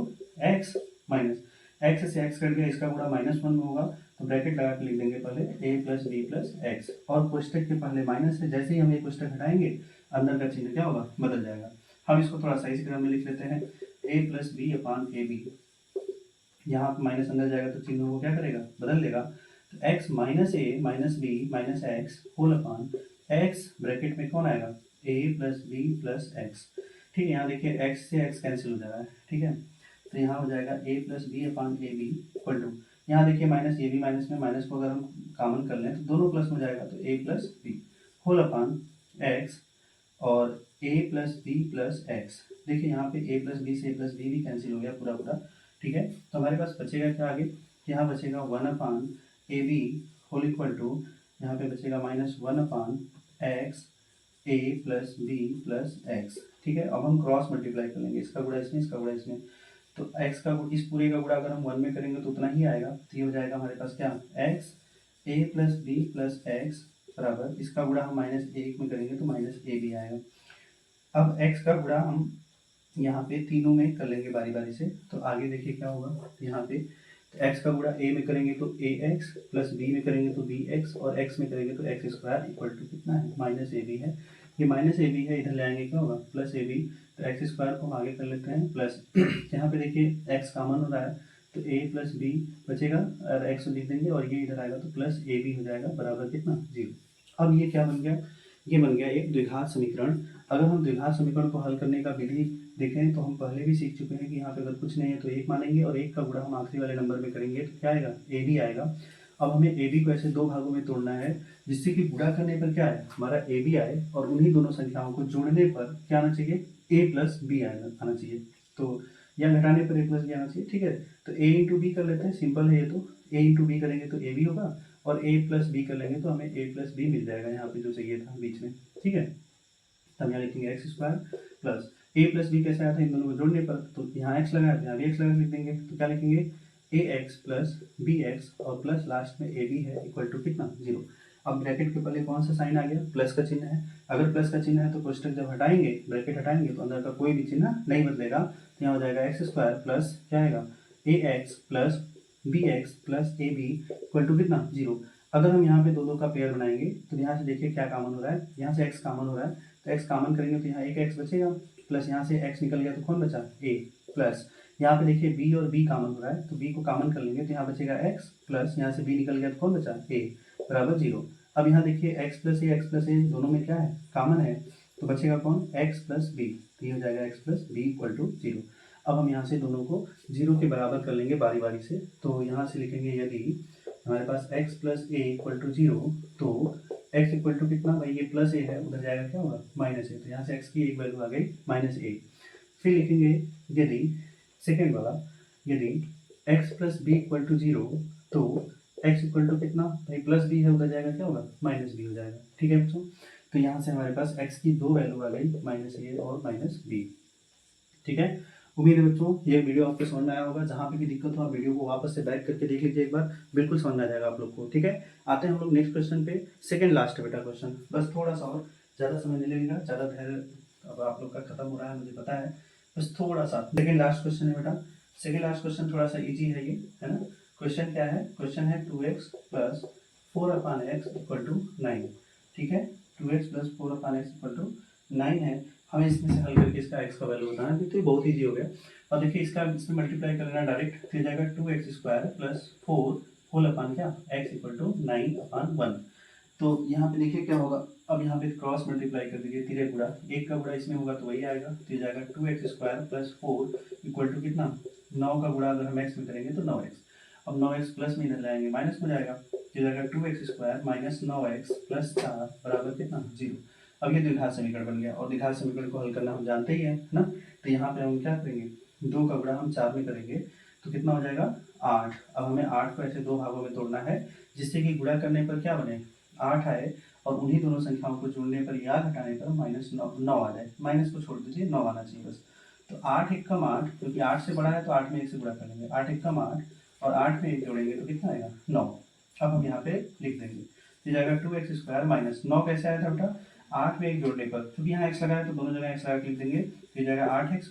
x माइनस x से x कट गया, इसका गुणा -1 में होगा, तो ब्रैकेट लगा के लिख देंगे पहले a plus b plus x, और कोष्टक के पहले माइनस है, जैसे ही हम ये कोष्टक हटाएंगे अंदर का चिन्ह क्या होगा बदल जाएगा। हम इसको थोड़ा सही से क्रम में लिख लेते हैं, a plus b upon a b, यहाँ पे माइनस अंदर जाएगा तो चिन्ह को क्या करेगा बदल देगा, तो x minus a minus b minus x whole upon x bracket में कौन आएगा a plus b plus x. ठीक है, यहाँ देखिए x से x कैंसिल हो जा रहा है। ठीक है, तो यहाँ हो जाएगा a plus b upon a b equal to, यहाँ देखिए माइनस ए बी माइनस में माइनस को अगर हम कॉमन कर लें तो दोनों प्लस में जाएगा, तो a plus b whole upon x और a plus b plus x. देखिए यहाँ पे a प्लस बी से a प्लस बी भी कैंसिल हो गया पूरा पूरा। ठीक है, तो हमारे पास बचेगा क्या आगे, यहाँ बचेगा 1/ab होल इक्वल टू, यहाँ पे बचेगा -1/x a plus b plus x. ठीक है, अब हम क्रॉस मल्टीप्लाई कर लेंगे, इसका गुणा इसमें, इसका गुणा इसमें, तो x का इस पूरे का गुणा अगर हम 1 में करेंगे तो उतना ही आएगा, तो ये हो जाएगा हमारे पास क्या x a plus b plus x बराबर, इसका गुणा हम -1 में करेंगे तो -a भी आएगा। अब x का गुणा हम यहाँ पे तीनों में कर लेंगे बारी बारी से, तो आगे देखिए क्या होगा यहाँ पे, तो x का गुणा a में करेंगे तो ax प्लस b में करेंगे तो bx, और x में करेंगे तो x स्क्वायर इक्वल टू कितना है -ab है, ये -ab है, इधर ले आएंगे क्या होगा +ab, तो x स्क्वायर को हम आगे कर लेते हैं प्लस, यहाँ पे देखिए x कॉमन हो रहा है तो a प्लस b बचेगा, और x लिख देंगे और ये इधर आएगा तो +ab हो जाएगा बराबर कितना 0। अब ये क्या बन गया, ये बन गया एक द्विघात समीकरण। अगर हम द्विघात समीकरण को हल करने का विधि देखें तो हम पहले भी सीख चुके हैं कि यहाँ पे अगर कुछ नहीं है तो 1 मानेंगे, और 1 का गुणा हम आखिरी वाले नंबर में करेंगे तो क्या आएगा ab आएगा। अब हमें ab को ऐसे दो भागों में तोड़ना है, जिससे कि गुणा करने पर क्या है हमारा ab आए, और उन्हीं दोनों संख्याओं को जोड़ने पर क्या आना चाहिए a प्लस बी आना चाहिए, तो या घटाने पर a प्लस बी आना चाहिए। ठीक है, तो a इंटू बी कर लेते हैं, सिंपल है ये, तो a इंटू बी करेंगे तो a भी होगा, और a प्लस बी कर लेंगे तो हमें a प्लस बी मिल जाएगा यहाँ पे जो चाहिए था बीच में। ठीक है, हम यहाँ लिखेंगे x square plus a plus b कैसे आया था इन दोनों को जोड़ने पर, तो यहाँ x लगाया तो यहाँ भी x लगा लिख देंगे, तो क्या लिखेंगे ax प्लस bx और प्लस लास्ट में ab है इक्वल टू कितना 0। अब ब्रैकेट के पहले कौन सा साइन आ गया प्लस का चिन्ह है, अगर प्लस का चिन्ह है तो कोष्टक जब हटाएंगे ब्रैकेट हटाएंगे तो अंदर का कोई भी चिन्ह नहीं बदलेगा, तो यहाँ हो जाएगा एक्स स्क्वायर प्लस क्या आएगा ax plus bx plus ab equal to कितना 0। अगर हम यहाँ पे दो का पेयर बनाएंगे तो यहाँ से देखिए क्या कॉमन हो रहा है, यहाँ से x कॉमन हो रहा है, तो x कॉमन करेंगे तो यहाँ एक x बचेगा, प्लस यहाँ से x निकल गया तो कौन बचा a, प्लस यहाँ पे देखिए b और b कॉमन हो रहा है तो b को कॉमन कर लेंगे तो यहाँ बचेगा x, प्लस यहाँ से b निकल गया तो कौन बचा a बराबर 0। अब यहाँ देखिए x प्लस a दोनों में क्या है कॉमन है, तो बचेगा कौन x प्लस b, तो ये हो जाएगा x plus b equal to 0। अब हम यहाँ से दोनों को 0 के बराबर कर लेंगे बारी बारी से, तो यहाँ से लिखेंगे यदि हमारे पास x plus a equal to 0, तो x इक्वल टू कितना भाई ये प्लस ए है, उधर जाएगा क्या होगा -a, तो यहाँ से x की एक वैल्यू आ गई -a। फिर लिखेंगे यदि सेकेंड वाला, यदि x plus b equal to 0 तो x इक्वल टू कितना भाई प्लस बी है, उधर जाएगा क्या होगा माइनस बी हो जाएगा। ठीक है बच्चों, तो यहाँ से हमारे पास x की दो वैल्यू आ गई माइनस ए और माइनस बी। ठीक है, उम्मीद है बच्चों ये वीडियो आपको समझ में आया होगा। जहाँ पे भी दिक्कत हो आप वीडियो को वापस से बैक करके देख लीजिए एक बार, बिल्कुल समझ में आ जाएगा आप लोग को। ठीक है, आते हैं हम लोग नेक्स्ट क्वेश्चन पे, सेकंड लास्ट है बेटा क्वेश्चन, बस थोड़ा सा और ज़्यादा समय नहीं लगेगा, ज़्यादा धैर्य अब आप लोग का खत्म हो रहा है मुझे पता है, बस थोड़ा सा। सेकंड लास्ट क्वेश्चन है बेटा, सेकंड लास्ट क्वेश्चन थोड़ा सा ईजी है ये, है ना। क्वेश्चन क्या है, क्वेश्चन है 2x plus 4/x equal to 9। ठीक है, 2x plus 4/x equal to 9 है। हमें इसमें से हल करके इसका x का वैल्यू बताना है, तो ये बहुत ईजी हो गया। और देखिए इसका इसमें मल्टीप्लाई करना डायरेक्ट, तो जाएगा 2x स्क्वायर प्लस 4 होल अपन क्या x इक्वल टू 9/1। तो यहाँ पे देखिए क्या होगा, अब यहाँ पे क्रॉस मल्टीप्लाई कर दीजिए, तिरे गुड़ा, एक का गुड़ा इसमें होगा तो वही आएगा, तो ये जाएगा 2x square plus 4 equal to कितना 9 का गुड़ा अगर हम x में करेंगे तो 9x। अब 9x प्लस में इधर लाएंगे माइनस में जाएगा, तो जाएगा 2x square minus 9x plus 4 बराबर कितना 0। अब ये द्विघात समीकरण बन गया, और द्विघात समीकरण को हल करना हम जानते ही है ना। तो यहाँ पे हम क्या करेंगे, 2 का गुणा हम 4 में करेंगे तो कितना हो जाएगा 8। अब हमें 8 को ऐसे दो भागों में तोड़ना है जिससे कि गुणा करने पर क्या बने 8 आए, और उन्हीं दोनों संख्याओं को जोड़ने पर या घटाने पर -9 आ जाए। माइनस को छोड़ दीजिए, 9 आना चाहिए बस। तो 8 एक कम 8, क्योंकि 8 से बड़ा है तो 8 में 1 से गुणा कर लेंगे, 8 एक कम 8 और 8 में 1 जोड़ेंगे तो कितना आएगा 9। अब हम यहाँ पे लिख देंगे, तो जाएगा 2x स्क्वायर माइनस 9 कैसे आया था बेटा 8 में 1 जोड़ने पर, क्योंकि यहाँ x लगाया तो दोनों जगह x लगा के लिख देंगे, तो जाएगा 8x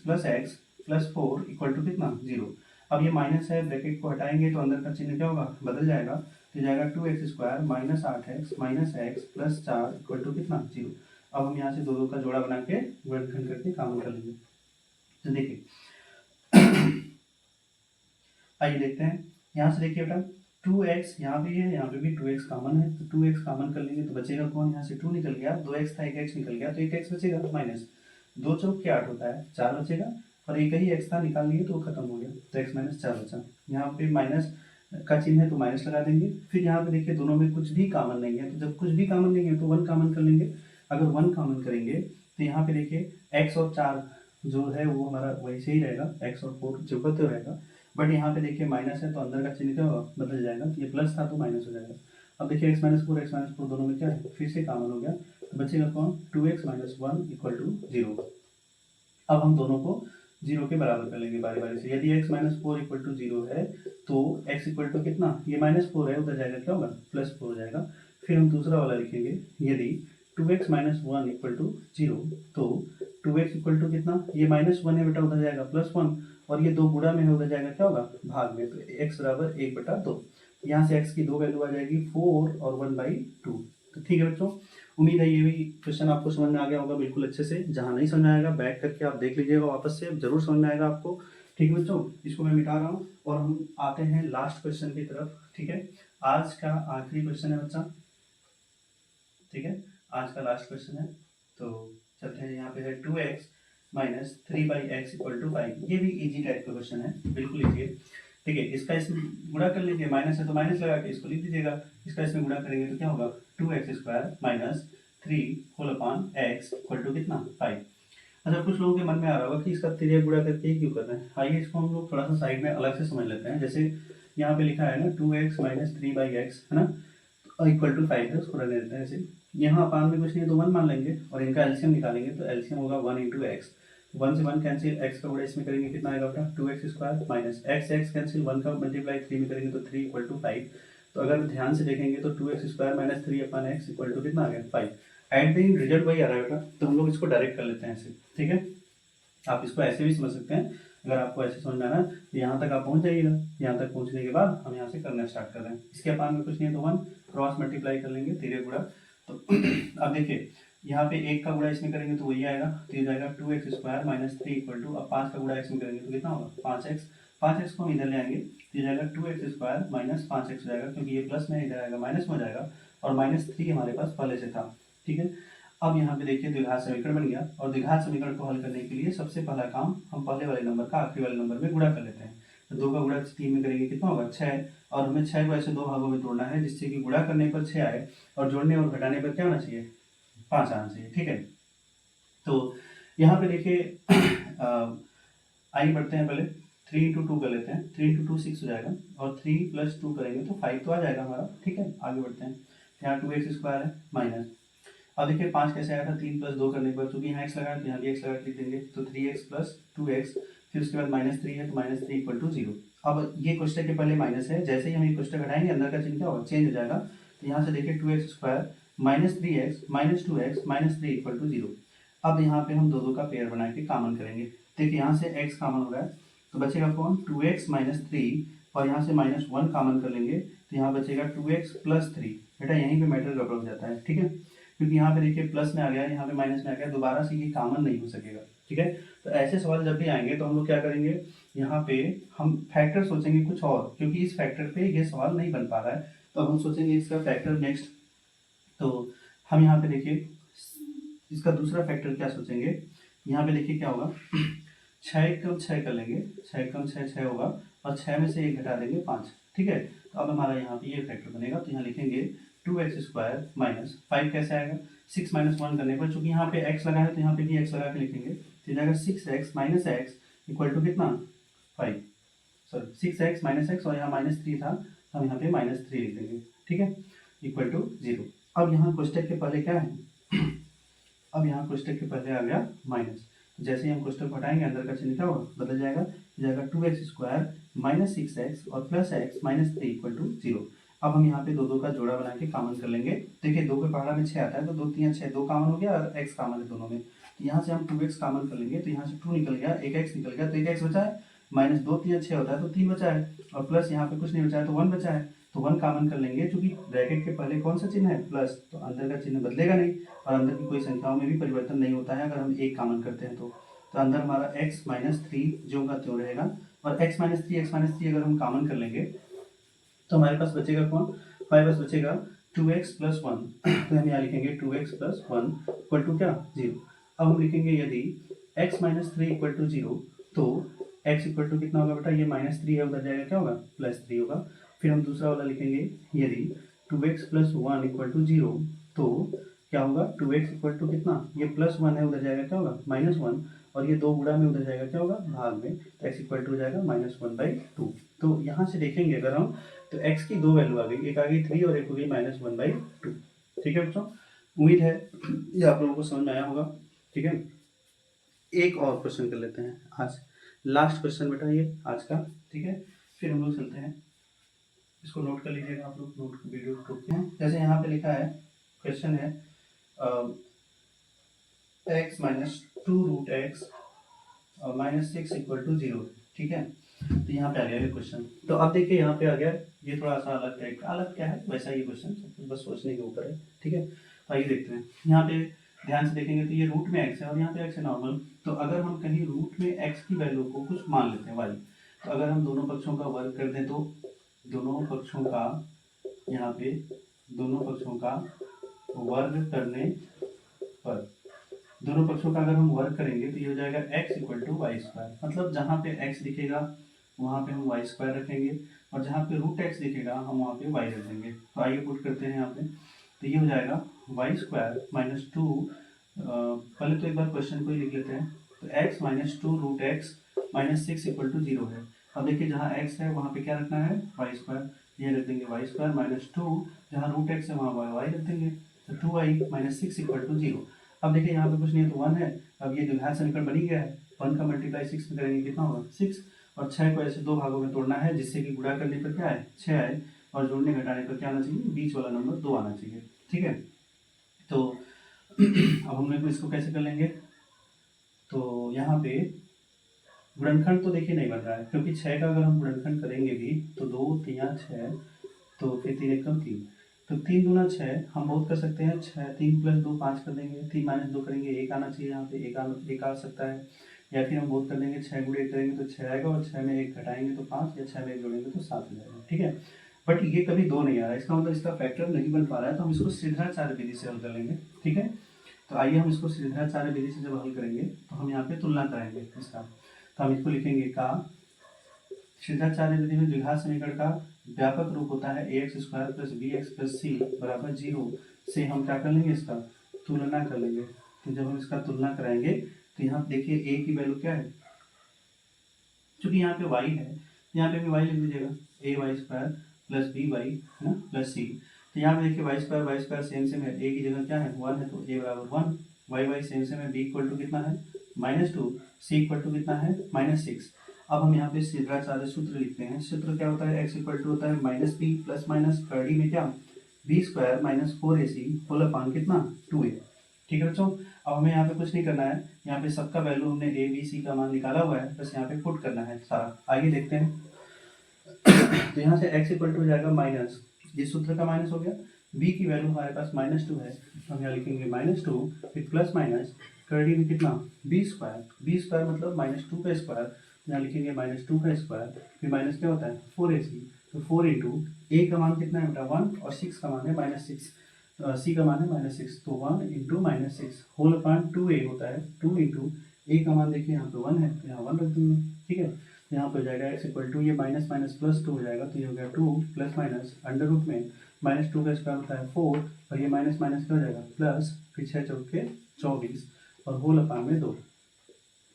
प्लस 4 इक्वल टू कितना 0। अब ये माइनस है, ब्रैकेट को हटाएंगे तो अंदर का चिन्ह क्या होगा बदल जाएगा, तो जाएगा 2x square minus 8x minus x plus 4 equal to कितना 0। अब हम यहाँ से दो का जोड़ा बना के गुणनखंड करके काम कर लेंगे। तो देखिए आइए देखते हैं, यहाँ से देखिए बेटा 2x यहाँ भी है, यहाँ पे भी 2x कॉमन है, तो 2x कॉमन कर लेंगे तो बचेगा कौन, यहाँ से 2 निकल गया, 2x था 1x निकल गया, तो 1x बचेगा माइनस 2 चौक के 8 होता है 4 बचेगा, और एक ही x था निकाल लिए तो खत्म हो गया, तो x माइनस 4 बचा। यहाँ पे माइनस का चिन्ह है तो माइनस लगा देंगे। फिर यहाँ पे देखिए दोनों में कुछ भी कॉमन नहीं है, तो जब कुछ भी कॉमन नहीं है तो 1 कॉमन कर लेंगे। अगर 1 कॉमन करेंगे तो यहाँ पे देखिए x और 4 जो है वो हमारा वैसे ही रहेगा, x और 4 जुड़ते रहेगा, बट यहाँ पे देखिए माइनस है तो अंदर का चिन्ह क्या होगा बदल जाएगा, ये प्लस था तो माइनस हो जाएगा। अब देखिए x माइनस फोर दोनों में क्या है फिर से कॉमन हो गया, तो बचेगा कौन 2x माइनस 1 इक्वल टू 0। अब हम दोनों को 0 के बराबर कर लेंगे बारी बारी से। यदि x माइनस 4 इक्वल टू 0 है तो x इक्वल टू कितना, ये -4 है उधर जाएगा क्या होगा +4 हो जाएगा। फिर हम दूसरा वाला लिखेंगे, यदि 2x माइनस 1 इक्वल टू 0 तो 2x इक्वल टू कितना, ये -1 है बेटा उधर जाएगा +1, और ये दो गुणा में है उधर जाएगा क्या होगा भाग में, तो x बराबर 1/2। यहाँ से x की दो वैल्यू आ जाएगी 4 और 1/2। तो ठीक है बच्चों, उम्मीद है ये भी क्वेश्चन आपको समझ में आ गया होगा बिल्कुल अच्छे से। जहाँ नहीं समझ में आएगा बैक करके आप देख लीजिएगा वापस से, जरूर समझ में आएगा आपको। ठीक है बच्चों, इसको मैं मिटा रहा हूँ और हम आते हैं लास्ट क्वेश्चन की तरफ। ठीक है, आज का आखिरी क्वेश्चन है बच्चा, ठीक है आज का लास्ट क्वेश्चन है। तो चलते हैं, यहाँ पे है 2x minus 3/x equal to 5। ये भी इजी टाइप का क्वेश्चन है, बिल्कुल इजी है। ठीक है, इसका इसमें गुणा कर लीजिए, माइनस है तो माइनस लगा के इसको लिख दीजिएगा, इसका इसमें गुणा करेंगे तो क्या होगा 2x square minus 3 whole upon x equal to कितना 5। अच्छा, कुछ लोगों के मन में आ रहा होगा कि इसका तिरिया गुणा करके क्यों कर रहे हैं। आइए इसको हम लोग थोड़ा सा साइड में अलग से समझ लेते हैं। जैसे यहाँ पे लिखा है ना 2x माइनस 3/x है ना इक्वल टू 5 है, उसको रहने देते हैं ऐसे। यहाँ अपान में कुछ नहीं तो 1 मान लेंगे, और इनका एलसीएम निकालेंगे तो एलसीएम होगा 1 इंटू एक्स, 1 से 1 कैंसिल, x का गुणा इसमें करेंगे कितना आएगा बेटा 2x square minus x cancel, 1 का मल्टीप्लाई 3 में करेंगे तो 3 इक्वल टू 5। तो अगर ध्यान से देखेंगे तो 2x square minus 3/x equal to कितना आ गया 5। एट द एंड रिजल्ट वही आ रहा है बेटा, तो हम लोग इसको डायरेक्ट कर लेते हैं ऐसे। ठीक है, आप इसको ऐसे भी समझ सकते हैं, अगर आपको ऐसे समझ में आना तो यहाँ तक आप पहुँच जाइएगा। यहाँ तक पहुँचने के बाद हम यहाँ से करना स्टार्ट कर रहे हैं। इसके अपान में कुछ नहीं है तो 1 क्रॉस मल्टीप्लाई कर लेंगे, तिरे गुणा। तो अब देखिए यहाँ पे 1 का गुणा इसमें करेंगे तो वही आएगा, तो ये जाएगा 2x square minus 3 equal to, अब 5 का गुणा इसमें करेंगे तो कितना होगा 5x को हम इधर ले आएंगे, तो ये जाएगा 2x स्क्वायर माइनस 5x हो जाएगा, क्योंकि ये प्लस में इधर आएगा माइनस में हो जाएगा, और -3 हमारे पास पहले से था। ठीक है, अब यहाँ पे देखिए द्विघात समीकरण बन गया, और द्विघात समीकरण को हल करने के लिए सबसे पहला काम हम पहले वाले नंबर का आखिरी वाले नंबर में गुणा कर लेते हैं। तो 2 का गुणा 3 में करेंगे कितना होगा 6, और हमें 6 को ऐसे दो भागों में तोड़ना है जिससे कि गुणा करने पर 6 आए और जोड़ने और घटाने पर क्या आना चाहिए 5 आना चाहिए। ठीक है, तो यहाँ पे देखिए आइए बढ़ते हैं, पहले 3 इंटू 2 कर लेते हैं। 3 इंटू 2 6 हो जाएगा, और 3 प्लस 2 करेंगे तो 5 तो आ जाएगा हमारा। ठीक है, आगे बढ़ते हैं। यहाँ 2x स्क्वायर है माइनस, अब देखिए 5 कैसे आया था, 3 प्लस 2 करने के बाद, चूंकि यहाँ x लगाया तो यहाँ भी x लगा के लिख देंगे, तो 3x प्लस 2x, फिर उसके बाद -3 है तो -3 इक्वल टू 0। अब ये कोष्टक के पहले माइनस है, जैसे ही हम ये कोष्टक हटाएंगे अंदर का चिन्ह क्या होगा, चेंज हो जाएगा। तो यहाँ से देखिए 2x square -3x -2x -3 equal to 0। अब यहाँ पे हम दो का पेयर बना के कॉमन करेंगे। देखिए यहाँ से x कॉमन हो रहा है तो बचेगा कौन, 2x -3, और यहाँ से -1 कॉमन कर लेंगे तो यहाँ बचेगा 2x प्लस 3। बेटा यहीं पे मैटर गड़बड़ हो जाता है, ठीक है, क्योंकि यहाँ पे देखिए प्लस में आ गया, यहाँ पे माइनस में आ गया, दोबारा से ये कॉमन नहीं हो सकेगा। ठीक है, तो ऐसे सवाल जब भी आएंगे तो हम लोग क्या करेंगे, यहाँ पे हम फैक्टर सोचेंगे कुछ और, क्योंकि इस फैक्टर पे ये सवाल नहीं बन पा रहा है, तो हम सोचेंगे इसका फैक्टर नेक्स्ट। तो हम यहाँ पे देखिए इसका दूसरा फैक्टर क्या सोचेंगे, यहाँ पे देखिए क्या होगा, 6 कम 6 कर लेंगे, 6 कम 6 6 होगा, और 6 में से 1 घटा देंगे 5। ठीक है, तो अब हमारा यहाँ पे ये फैक्टर बनेगा, तो यहाँ लिखेंगे 2x स्क्वायर माइनस 5 कैसे आएगा, 6 माइनस 1 करने पर, चूंकि यहाँ पे x लगा है तो यहाँ पे भी x लगा के लिखेंगे, तो जाएगा 6x minus x equal to कितना 5, सॉरी 6x माइनस एक्स, और यहाँ -3 था, हम यहाँ पे -3 लिख देंगे। ठीक है, इक्वल टू 0। अब यहाँ कोष्टक के पहले क्या है अब यहाँ कोष्टक के पहले आ गया माइनस, जैसे ही हम कोष्टक हटाएंगे अंदर का चिन्ह क्या होगा, बदल जाएगा, जाएगा 2x स्क्वायर माइनस 6x और plus x minus 3 equal to 0। अब हम यहाँ पे दो का जोड़ा बना के कॉमन कर लेंगे। देखिए 2 के पहाड़ा में 6 आता है, तो 2 3 6, 2 कॉमन हो गया और x कॉमन है दोनों में, तो यहाँ से हम 2x कॉमन कर लेंगे, तो यहाँ से 2 निकल गया, एक x निकल गया, तो एक x बचा है, माइनस 2 3 6 होता है तो 3 बचा है, और प्लस यहाँ पे कुछ नहीं बचा है तो 1 बचा है, तो 1 कॉमन कर लेंगे, क्योंकि ब्रैकेट के पहले कौन सा चिन्ह है, प्लस, तो अंदर का चिन्ह बदलेगा नहीं, और अंदर की कोई संख्याओं में भी परिवर्तन नहीं होता है अगर हम एक कॉमन करते हैं तो अंदर हमारा x माइनस 3 जो का त्यों रहेगा, और x माइनस 3 अगर हम कॉमन कर लेंगे तो हमारे पास बचेगा कौन, हमारे पास बचेगा 2x प्लस 1, तो हम यहाँ लिखेंगे 2x प्लस 1 इक्वल टू क्या 0। अब हम लिखेंगे यदि x माइनस 3 इक्वल टू 0, तो x इक्वल टू कितना होगा बेटा, ये -3 है, उधर जाएगा क्या होगा, +3 होगा। फिर हम दूसरा वाला लिखेंगे, यदि 2x प्लस 1 इक्वल टू 0, तो क्या होगा, 2x इक्वल टू कितना, ये +1 है, उधर जाएगा क्या होगा -1, और ये 2 गुणा में उधर जाएगा क्या होगा भाग में, तो x इक्वल टू हो जाएगा -1/2। तो यहाँ से देखेंगे अगर हम, तो x की दो वैल्यू आ गई, एक आ गई 3 और एक हो गई -1/2। ठीक है बच्चों, उम्मीद है ये आप लोगों को समझ में आया होगा। ठीक है, एक और क्वेश्चन कर लेते हैं, आज लास्ट क्वेश्चन बेटा ये आज का। ठीक है, फिर हम लोग चलते हैं, इसको नोट कर लीजिएगा आप लोग, नोट वीडियो रोकते हैं। जैसे यहाँ पे लिखा है, क्वेश्चन है x माइनस 2 रूट एक्स और -6 इक्वल टू 0। ठीक है, तो यहाँ पे आ गया ये क्वेश्चन। तो अब देखिए यहाँ पे आ गया, ये थोड़ा सा अलग टाइप का, अलग क्या है वैसा ये क्वेश्चन, बस सोचने के ऊपर है। ठीक है, तो आइए देखते हैं। यहाँ पे ध्यान से देखेंगे तो ये रूट में x है और यहाँ पे x है नॉर्मल। तो अगर हम कहीं रूट में x की वैल्यू को कुछ मान लेते हैं y, तो अगर हम दोनों पक्षों का वर्ग कर दें तो दोनों पक्षों का, यहाँ पे दोनों पक्षों का वर्ग करने पर, दोनों पक्षों का अगर हम वर्ग करेंगे तो ये हो जाएगा x equal to y square. मतलब जहाँ पे x दिखेगा वहाँ पे हम वाई स्क्वायर रखेंगे, और जहाँ पे रूट x दिखेगा हम वहाँ पे y रख देंगे। तो आइए पुट करते हैं यहाँ पे, तो ये हो जाएगा वाई स्क्वायर माइनस 2, पहले तो एक बार क्वेश्चन को ही लिख लेते हैं। तो x minus 2 root x minus 6 equal to 0 है। अब देखिए जहाँ x है वहाँ पे क्या रखना है, वाई स्क्वायर, ये रख देंगे वाई स्क्वायर माइनस 2, जहाँ रूट x है वहाँ y रख देंगे, तो 2y माइनस 6 इक्वल टू 0। अब देखिए यहाँ पे कुछ नहीं है तो 1 है, अब ये द्विघात समीकरण बन ही गया है, 1 का मल्टीप्लाई 6 में करेंगे कितना होगा 6, और 6 को ऐसे दो भागों में तोड़ना है जिससे कि गुणा करने पर क्या है 6 आए, और जोड़ने घटाने पर क्या आना चाहिए, बीच वाला नंबर 2 आना चाहिए। ठीक है, तो अब हम लोग इसको कैसे कर लेंगे, तो यहाँ पे गुणनखंड तो देखिए नहीं बन रहा है, क्योंकि 6 का अगर हम गुणनखंड करेंगे भी तो 2 3 6, तो फिर 3 1 कम 3, तो 3 दूना 6 हम बहुत कर सकते हैं, 6 3 प्लस 2 5 कर देंगे, 3 माइनस 2 करेंगे 1 आना चाहिए, यहाँ पे एक आ सकता है, या फिर हम बहुत कर देंगे 6 गुणे 1 करेंगे तो 6 आएगा, और 6 में 1 घटाएंगे तो 5, या 6 में 1 जोड़ेंगे तो 7 हो जाएगा। ठीक है, बट ये कभी 2 नहीं आ रहा है, इसका मतलब इसका फैक्टर नहीं बन पा रहा है, तो हम इसको श्रीधराचार्य विधि से हल कर लेंगे। ठीक है, तो आइए हम इसको श्रीधराचार्य विधि से जब हल करेंगे तो हम यहाँ पे तुलना कराएंगे इसका, तो हम इसको लिखेंगे का श्रीधराचार्य विधि में द्विघात समीकरण का व्यापक रूप होता है ax square plus b x plus c बराबर 0 से हम क्या कर लेंगे, इसका तुलना कर लेंगे। तो जब हम इसका तुलना कराएंगे तो यहाँ पे देखिए ए की वैल्यू क्या है, चूंकि यहाँ पे वाई है, यहाँ पे भी वाई लिख दीजिएगा, a y square plus b y है ना प्लस सी। तो यहाँ पे देखिए वाई स्क्वायर सेम सेम है, ए की जगह क्या है 1 है, तो ए बराबर 1, वाई सेम सेम है, बी इक्वल टू कितना है -2, सी इक्वल टू कितना है -6। अब हम यहाँ पे सीधा साधे सूत्र लिखते हैं। सूत्र क्या होता है, एक्स इक्वल टू होता है -b प्लस माइनस कर्डी में क्या b square minus 4ac whole upon कितना 2a। ठीक है बच्चों, अब हमें यहाँ पे कुछ नहीं करना है, यहाँ पे सबका वैल्यू हमने ए बी सी का मान निकाला हुआ है, बस यहाँ पे पुट करना है सारा। आइए देखते हैं। तो यहाँ से x इक्वल टू हो जाएगा माइनस, इस सूत्र का माइनस हो गया, b की वैल्यू हमारे पास -2 है, तो हम यहाँ लिखेंगे -2 फिर प्लस माइनस कर्डी में कितना बी स्क्वायर मतलब -2 का स्क्वायर, यहाँ लिखेंगे -2 का स्क्वायर, फिर माइनस क्या होता है 4ac, तो 4 इंटू ए का मान कितना है बेटा 1 और 6 का मान है -6, सी का मान है -6, तो 1 इंटू -6 होल अपान 2a होता है, 2 इंटू ए का मान देखिए यहाँ पे 1 है, तो यहाँ 1 रख देंगे। ठीक है, यहाँ पे हो जाएगा एक्स इक्वल टू ये माइनस माइनस प्लस 2 हो जाएगा, तो ये हो गया 2 प्लस माइनस अंडर रूट में -2 का स्क्वायर होता है 4, और ये माइनस माइनस क्या हो जाएगा प्लस, फिर 6 चौके 24 और होल अपान में 2,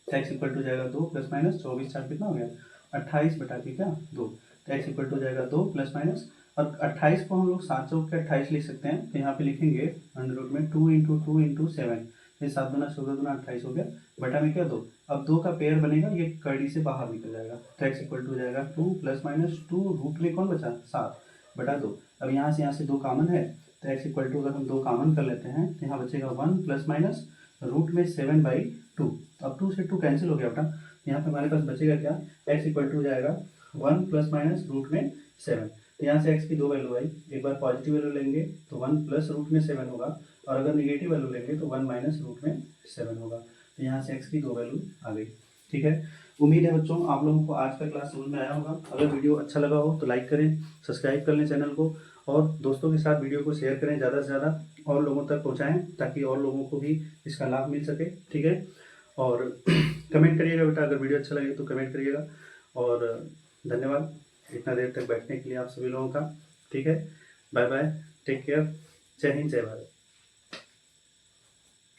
एक्स इक्वल टू हो जाएगा 2 प्लस माइनस 24 4 कितना हो गया 28 बटा के क्या 2, तो एक्स इक्वल टू हो जाएगा 2 प्लस माइनस, और 28 को हम लोग 7 चौक के 28 लिख सकते हैं, तो यहाँ पे लिखेंगे अंडर रूट में 2 इंटू 7, ये 7 दूना 16 दूना 28 हो गया, बटा में क्या 2, अब 2 का पेयर बनेगा, ये कर्डी से बाहर निकल जाएगा, तो एक्स इक्वल टू हो जाएगा 2 प्लस माइनस 2 रूट में कौन बचा 7 बटा 2। अब यहाँ से 2 कॉमन है, तो एक्स इक्वल टू अगर हम 2 कॉमन कर लेते हैं तो यहाँ बचेगा 1 प्लस माइनस रूट में 7/2, अब 2 से 2 कैंसिल हो गया बेटा, यहाँ पे हमारे पास बचेगा क्या, एक्स इक्वल टू हो जाएगा 1 प्लस माइनस रूट में 7। तो यहाँ से x की 2 वैल्यू आई, एक बार पॉजिटिव वैल्यू लेंगे तो 1 प्लस रूट में 7 होगा, और अगर निगेटिव वैल्यू लेंगे तो 1 माइनस रूट में 7 होगा, तो यहाँ से x की 2 वैल्यू आ गई। ठीक है, उम्मीद है बच्चों आप लोगों को आज का क्लास समझ में आया होगा। अगर वीडियो अच्छा लगा हो तो लाइक करें, सब्सक्राइब कर लें चैनल को, और दोस्तों के साथ वीडियो को शेयर करें, ज़्यादा से ज़्यादा और लोगों तक पहुँचाएँ ताकि और लोगों को भी इसका लाभ मिल सके। ठीक है, और कमेंट करिएगा बेटा, अगर वीडियो अच्छा लगे तो कमेंट करिएगा, और धन्यवाद इतना देर तक बैठने के लिए आप सभी लोगों का। ठीक है, बाय बाय, टेक केयर, जय हिंद जय भारत।